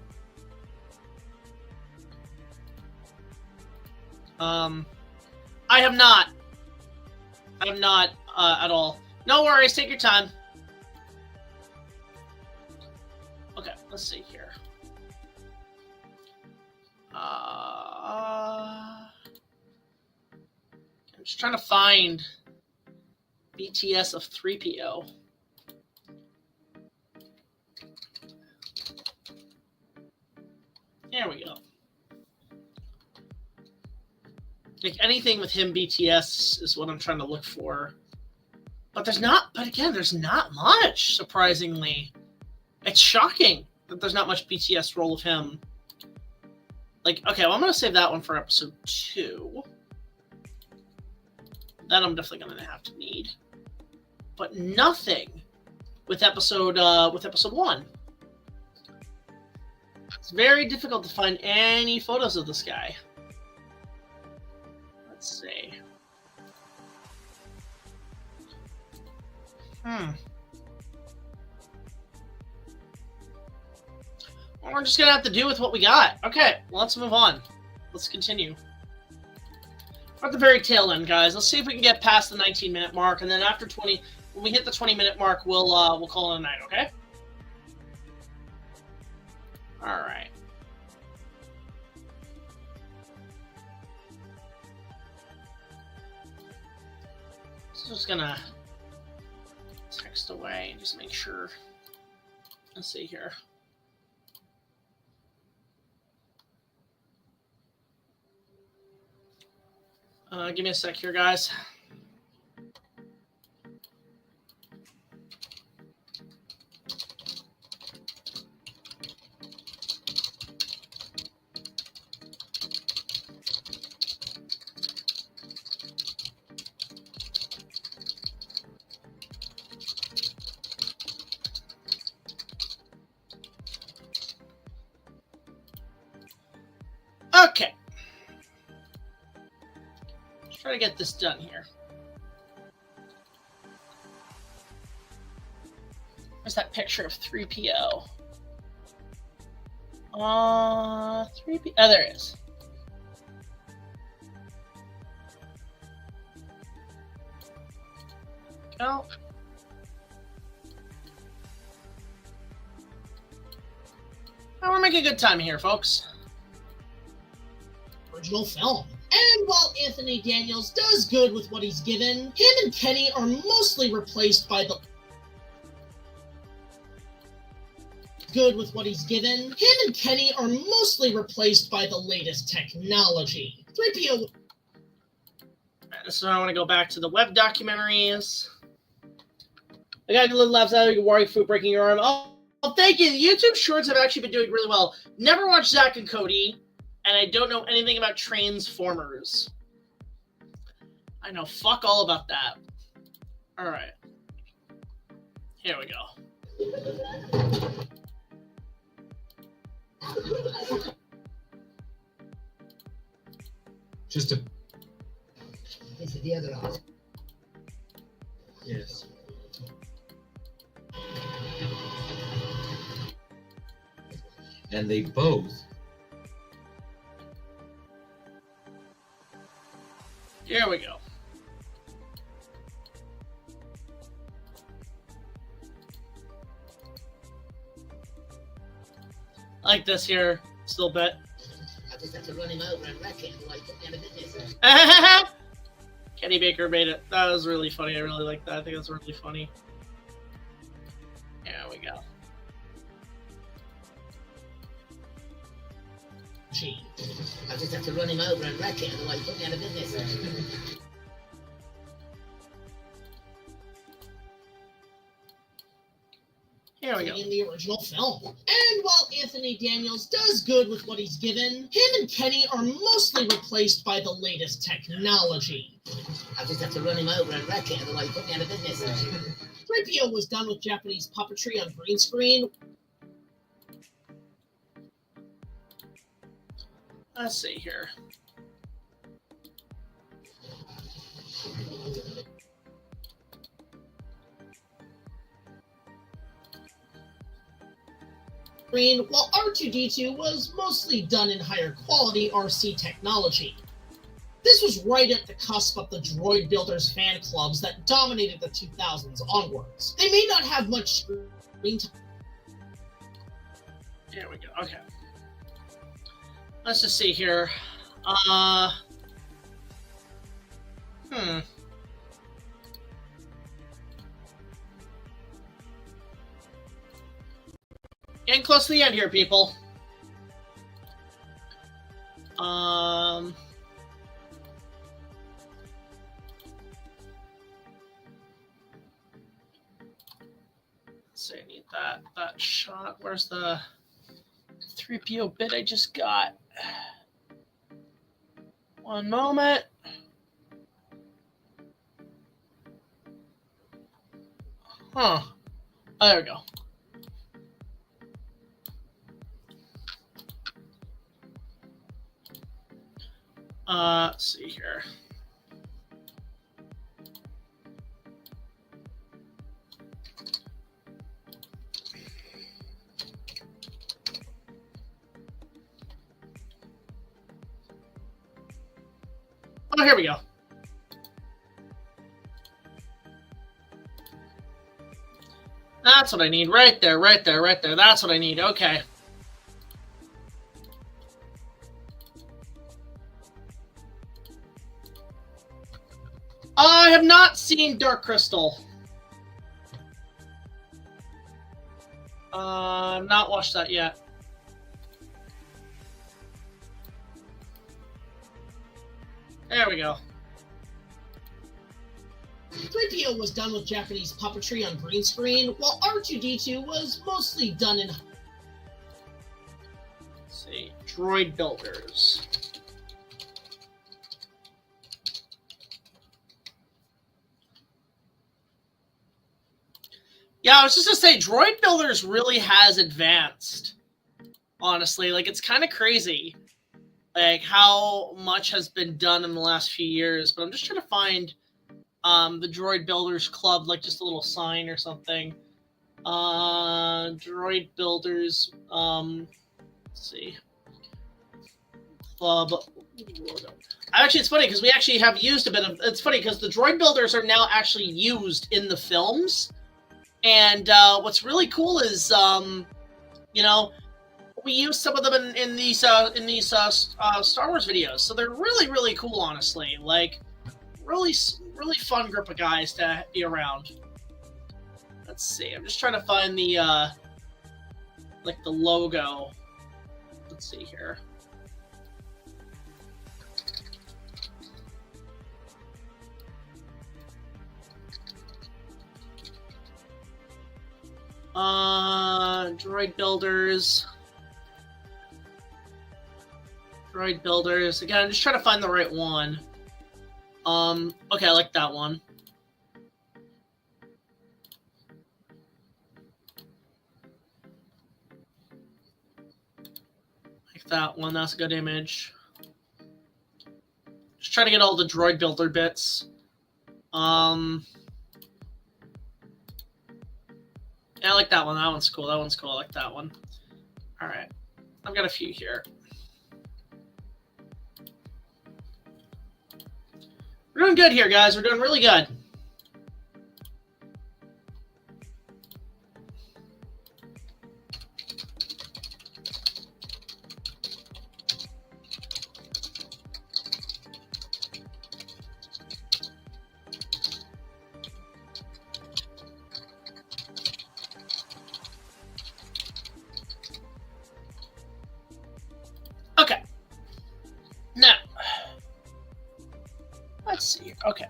I have not at all. No worries, take your time. Okay, let's see here. I'm just trying to find BTS of 3PO. There we go. Like anything with him, BTS is what I'm trying to look for. But there's not, but again, there's not much, surprisingly. It's shocking that there's not much BTS role of him. Like, okay, well, I'm going to save that one for episode 2. That I'm definitely going to have to need. But nothing with episode 1. It's very difficult to find any photos of this guy. Let's see. Well, we're just gonna have to do with what we got. Okay, well, let's move on. Let's continue. We're at the very tail end, guys. Let's see if we can get past the 19-minute mark, and then after 20, when we hit the 20-minute mark, we'll call it a night. Okay. All right. So just gonna text away and just make sure. Let's see here. Give me a sec here, guys. Okay. Let's try to get this done here. Where's that picture of 3PO? 3PO. Oh, there it is. Go. Oh, we're making good time here, folks. Original film. And while Anthony Daniels does good with what he's given, him and Kenny are mostly replaced by the latest technology. 3PO. So I want to go back to the web documentaries. The guy who laughs out of your warrior food breaking your arm. Oh, thank you. The YouTube shorts have actually been doing really well. Never watched Zach and Cody, and I don't know anything about Transformers. I know fuck all about that. All right. Here we go. Just a... This is the other half. Yes. And they both... Here we go. I like this here, still bit. I just have to run him over and wreck it while he put me out of business. Kenny Baker made it. That was really funny. I really like that. I think that's really funny. There we go. I just have to run him over and wreck it otherwise he put me out of business. Here we go. In the original film. And while Anthony Daniels does good with what he's given, him and Kenny are mostly replaced by the latest technology. I just have to run him over and wreck it otherwise he put me out of business. 3PO was done with Japanese puppetry on green screen. Let's see here. While R2-D2 was mostly done in higher quality RC technology. This was right at the cusp of the droid builders fan clubs that dominated the 2000s onwards. They may not have much screen time. There we go. Okay. Let's just see here. Getting close to the end here, people. So I need that shot. Where's the 3PO bit I just got? One moment. Huh. Oh, there we go. Let's see here. Oh, here we go. That's what I need. Right there, right there, right there. That's what I need. Okay. I have not seen Dark Crystal. I've not watched that yet. There we go. 3PO was done with Japanese puppetry on green screen, while R2-D2 was mostly done in... Let's see. Droid builders. Yeah, I was just gonna say, Droid Builders really has advanced. Honestly, like, it's kind of crazy, like, how much has been done in the last few years. But I'm just trying to find the Droid Builders Club, like, just a little sign or something. Droid Builders, let's see. Club. Actually, it's funny, because we actually have used a bit of... It's funny, because the Droid Builders are now actually used in the films. And what's really cool is, you know, we use some of them in these Star Wars videos, so they're really, really cool. Honestly, like, really fun group of guys to be around. Let's see. I'm just trying to find the like the logo. Let's see here. Droid builders. Droid builders. Again, I'm just trying to find the right one. Okay, I like that one. Like that one. That's a good image. Just trying to get all the droid builder bits. Yeah, I like that one. That one's cool. That one's cool. I like that one. All right. I've got a few here. We're doing good here, guys. We're doing really good. Okay. Now, let's see here. Okay.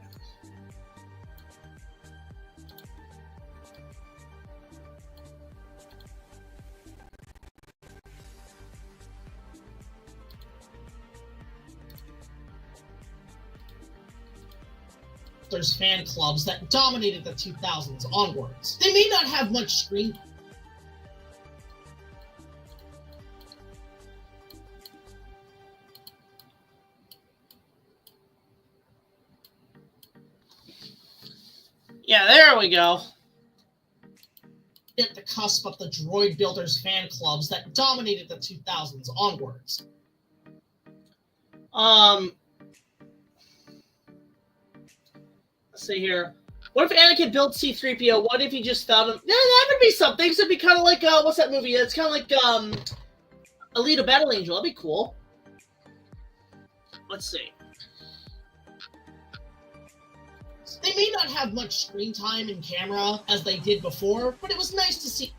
There's fan clubs that dominated the 2000s onwards. They may not have much screen... Yeah, there we go. At the cusp of the Droid Builders fan clubs that dominated the 2000s onwards. Let's see here. What if Anakin built C-3PO? What if he just found him? Yeah, that would be something. So it'd be kind of like, what's that movie? It's kind of like Alita Battle Angel. That'd be cool. Let's see. They may not have much screen time in camera as they did before, but it was nice to see.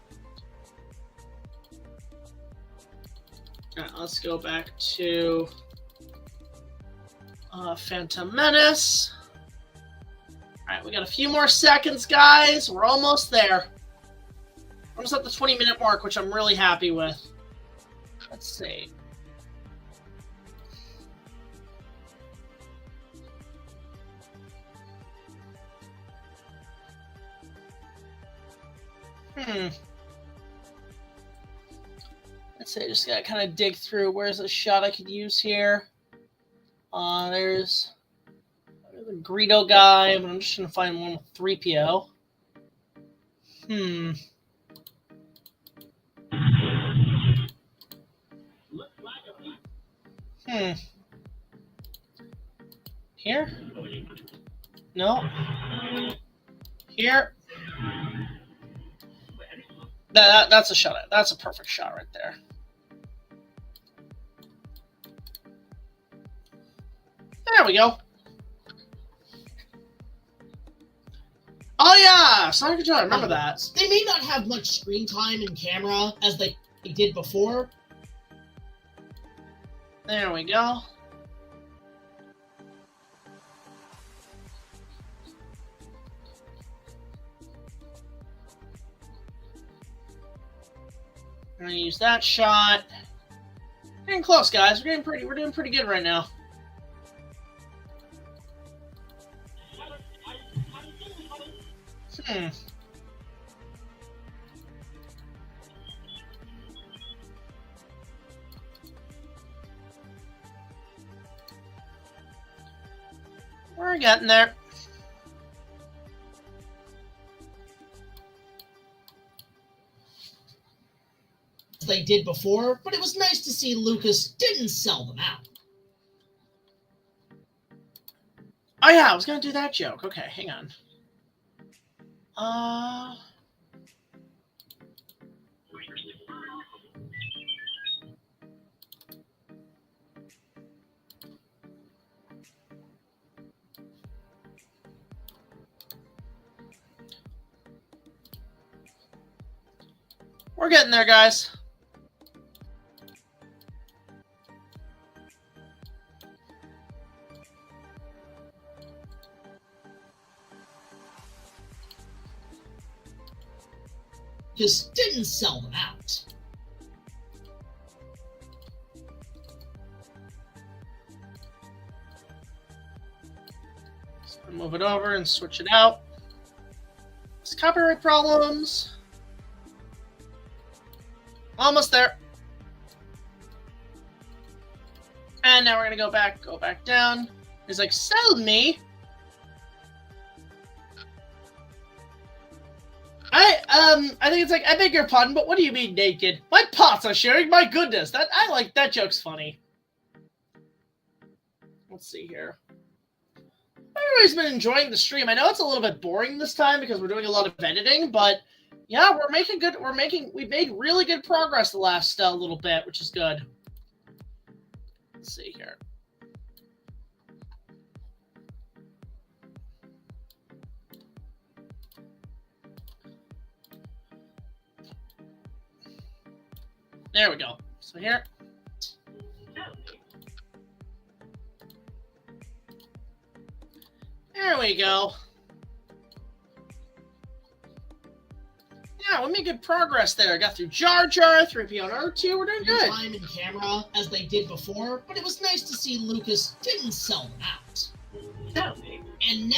All right, let's go back to Phantom Menace. All right, we got a few more seconds, guys. We're almost there. Almost at the 20-minute mark, which I'm really happy with. Let's see. Let's see, I just gotta kind of dig through. Where's a shot I could use here? There's the Greedo guy, but I'm just gonna find one with 3PO. Here? No. Here? That's a shot. That's a perfect shot right there. There we go. Oh yeah, Sonic Control. I remember that. They may not have much screen time in camera as they did before. There we go. I'm gonna use that shot. Getting close, guys. We're doing pretty good right now. We're getting there. They did before, but it was nice to see Lucas didn't sell them out. Oh yeah, I was gonna do that joke. Okay, hang on. We're getting there, guys. Just didn't sell them out. So move it over and switch it out. It's copyright problems. Almost there. And now we're gonna go back down. He's like, sell me. I think it's like, I beg your pardon, but what do you mean naked? My pots are showing. My goodness, I like that joke's funny. Let's see here. Everybody's been enjoying the stream. I know it's a little bit boring this time because we're doing a lot of editing, but yeah, we're making good. We've made really good progress the last little bit, which is good. Let's see here. There we go. So here. There we go. Yeah, we made good progress there. Got through Jar Jar, 3PO and R2. We're doing good. Time in camera as they did before, but it was nice to see Lucas didn't sell them out. And now,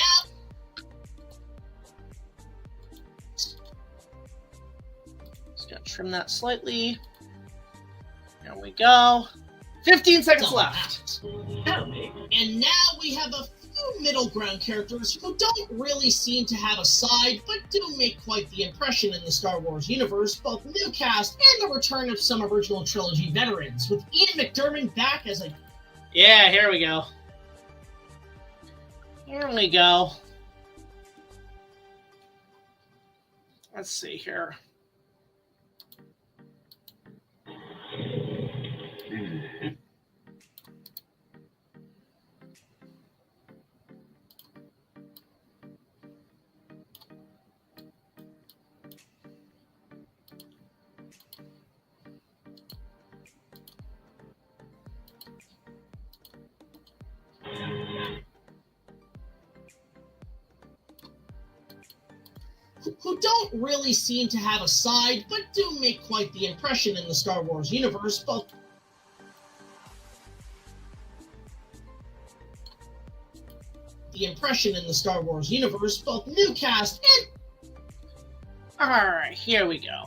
just gotta trim that slightly. There we go. 15 seconds left. And now we have a few middle ground characters who don't really seem to have a side, but do make quite the impression in the Star Wars universe, both new cast and the return of some original trilogy veterans, with Ian McDiarmid back as a... Yeah, here we go. Here we go. Let's see here. Who don't really seem to have a side, but do make quite the impression in the Star Wars universe, both... both new cast and... Alright, here we go.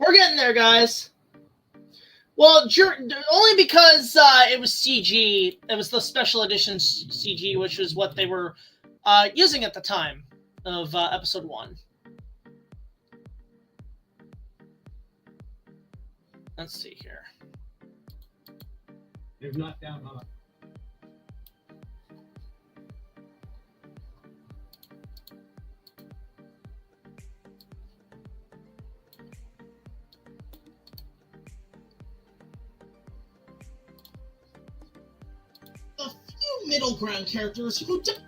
We're getting there, guys. Well, only because it was CG. It was the special edition CG, which was what they were using at the time of episode 1. Let's see here. They've knocked down hard. A few middle ground characters who don't.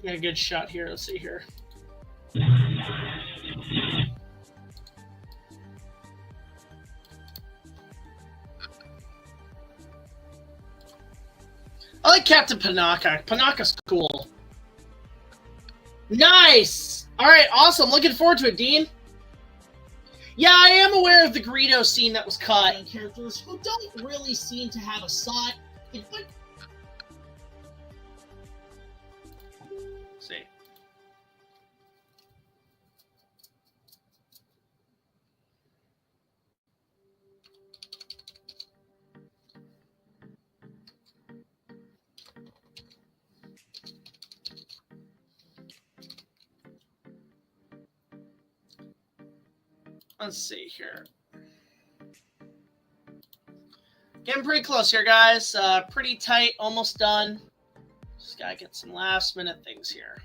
Got a good shot here. Let's see here. I like Captain Panaka. Panaka's cool. Nice! Alright, awesome. Looking forward to it, Dean. Yeah, I am aware of the Greedo scene that was cut. Characters who don't really seem to have a side, but see. Let's see here. Getting pretty close here, guys. Pretty tight, almost done. Just gotta get some last minute things here.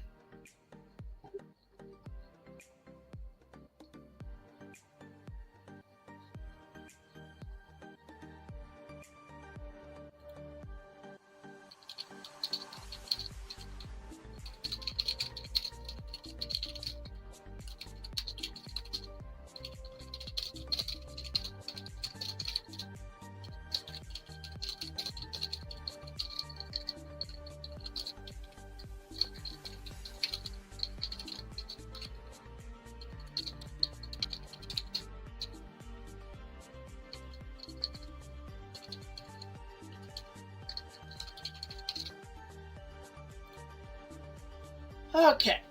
Okay.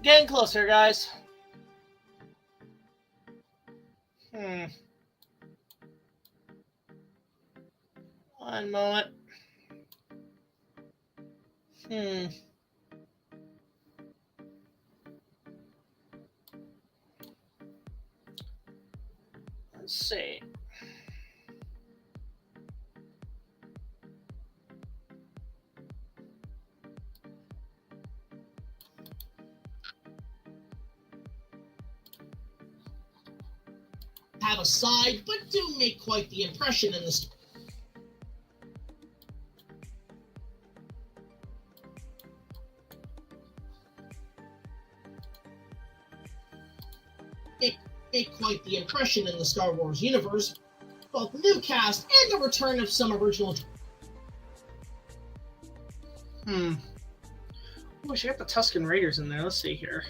Getting closer, guys. One moment. Let's see. have a side, but do make quite the impression in this. Make quite the impression in the Star Wars universe, both new cast and the return of some original. Oh, she got the Tusken Raiders in there. Let's see here.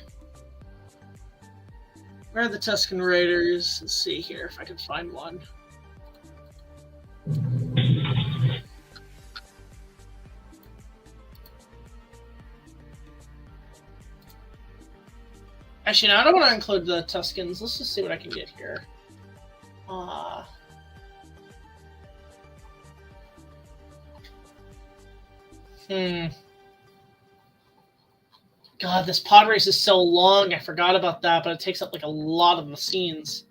Where are the Tusken Raiders? Let's see here if I can find one. Actually, no, I don't want to include the Tuskens. Let's just see what I can get here. God, this pod race is so long. I forgot about that, but it takes up like a lot of the scenes.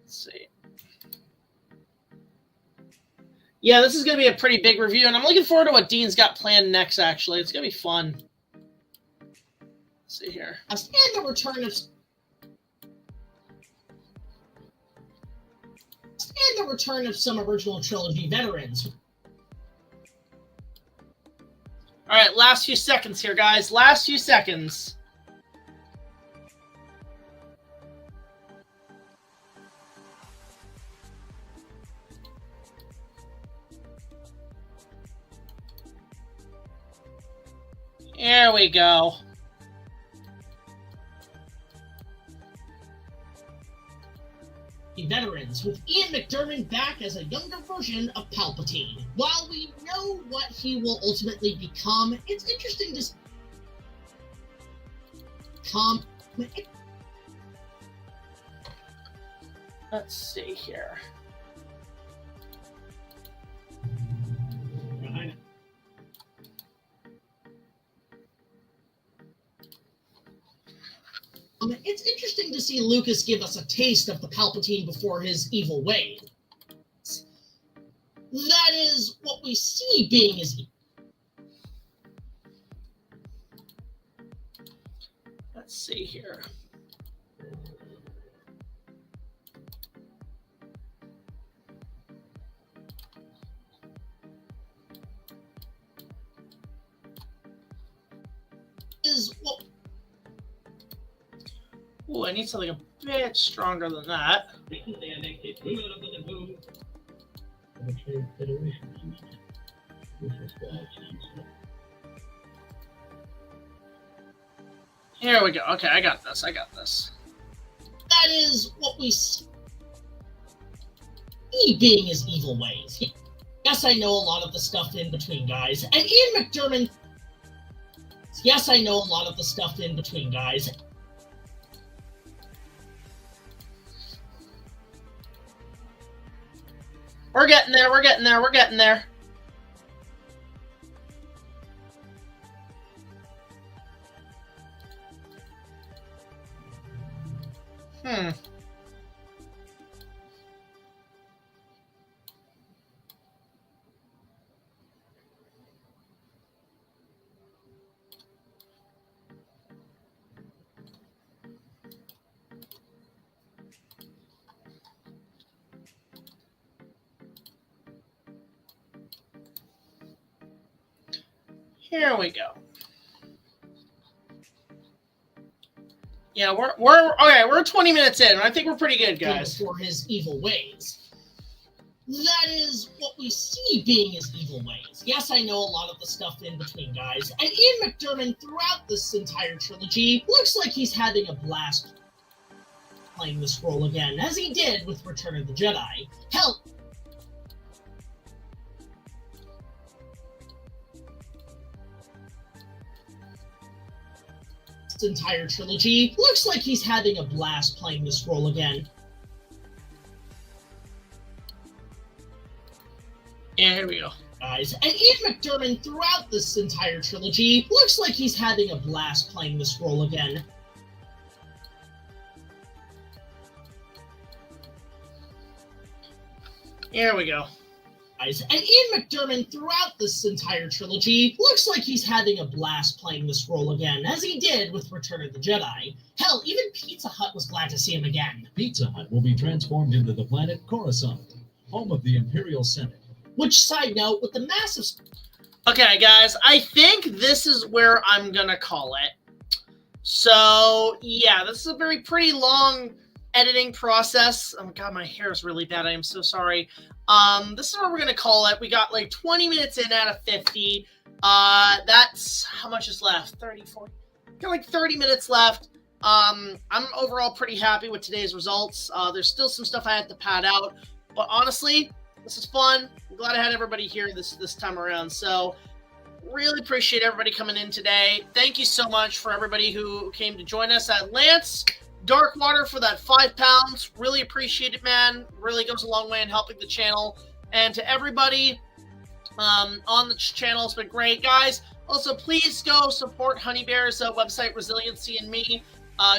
Let's see. Yeah, this is going to be a pretty big review, and I'm looking forward to what Dean's got planned next, actually. It's going to be fun. Let's see here. And the return of... And the return of some original trilogy veterans. All right, last few seconds here, guys. Last few seconds. There we go. trilogy veterans, with Ian McDiarmid back as a younger version of Palpatine. While we know what he will ultimately become, it's interesting to Let's see here. It's interesting to see Lucas give us a taste of the Palpatine before his evil ways. That is what we see being his Let's see here. is what. Ooh, I need something a bit stronger than that. Here we go. Okay, I got this. That is what we see being his evil ways. Yes, I know a lot of the stuff in between, guys. And Ian McDiarmid. Yes, I know a lot of the stuff in between, guys. We're getting there. We're getting there. We're getting there. Here we go. Yeah, we're okay. We're 20 minutes in. I think we're pretty good, guys. For his evil ways. That is what we see being his evil ways. Yes, I know a lot of the stuff in between, guys. And Ian McDiarmid, throughout this entire trilogy, looks like he's having a blast playing this role again, as he did with Return of the Jedi. Hell, this entire trilogy looks like he's having a blast playing this role again. Yeah, here we go. Guys, and Ian McDiarmid, throughout this entire trilogy, looks like he's having a blast playing this role again. Here we go. Guys, and Ian McDiarmid, throughout this entire trilogy, looks like he's having a blast playing this role again, as he did with Return of the Jedi. Hell, even Pizza Hut was glad to see him again. Pizza Hut will be transformed into the planet Coruscant, home of the Imperial Senate. Which, side note, with the massive... Okay, guys, I think this is where I'm gonna call it. So, yeah, this is a pretty long editing process. Oh god, my hair is really bad. I am so sorry. This is what we're gonna call it. We got like 20 minutes in out of 50. That's how much is left? 30, 40. Got like 30 minutes left. I'm overall pretty happy with today's results. There's still some stuff I had to pad out, but honestly, this is fun. I'm glad I had everybody here this time around. So, really appreciate everybody coming in today. Thank you so much for everybody who came to join us. At Lance Darkwater for that £5. Really appreciate it, man. Really goes a long way in helping the channel. And to everybody on the channel, it's been great, guys. Also, please go support Honey Bear's website, Resiliency and Me.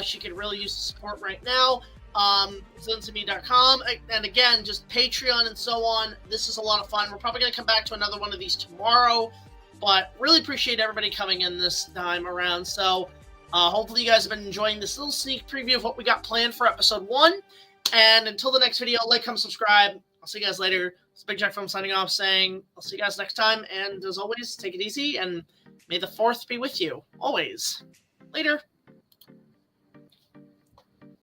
She could really use the support right now. ResiliencyMe.com. And again, just Patreon and so on. This is a lot of fun. We're probably going to come back to another one of these tomorrow. But really appreciate everybody coming in this time around. So, hopefully you guys have been enjoying this little sneak preview of what we got planned for episode 1. And until the next video, like, comment, subscribe. I'll see you guys later. It's BigJackFilms signing off saying I'll see you guys next time. And as always, take it easy and may the 4th be with you. Always. Later.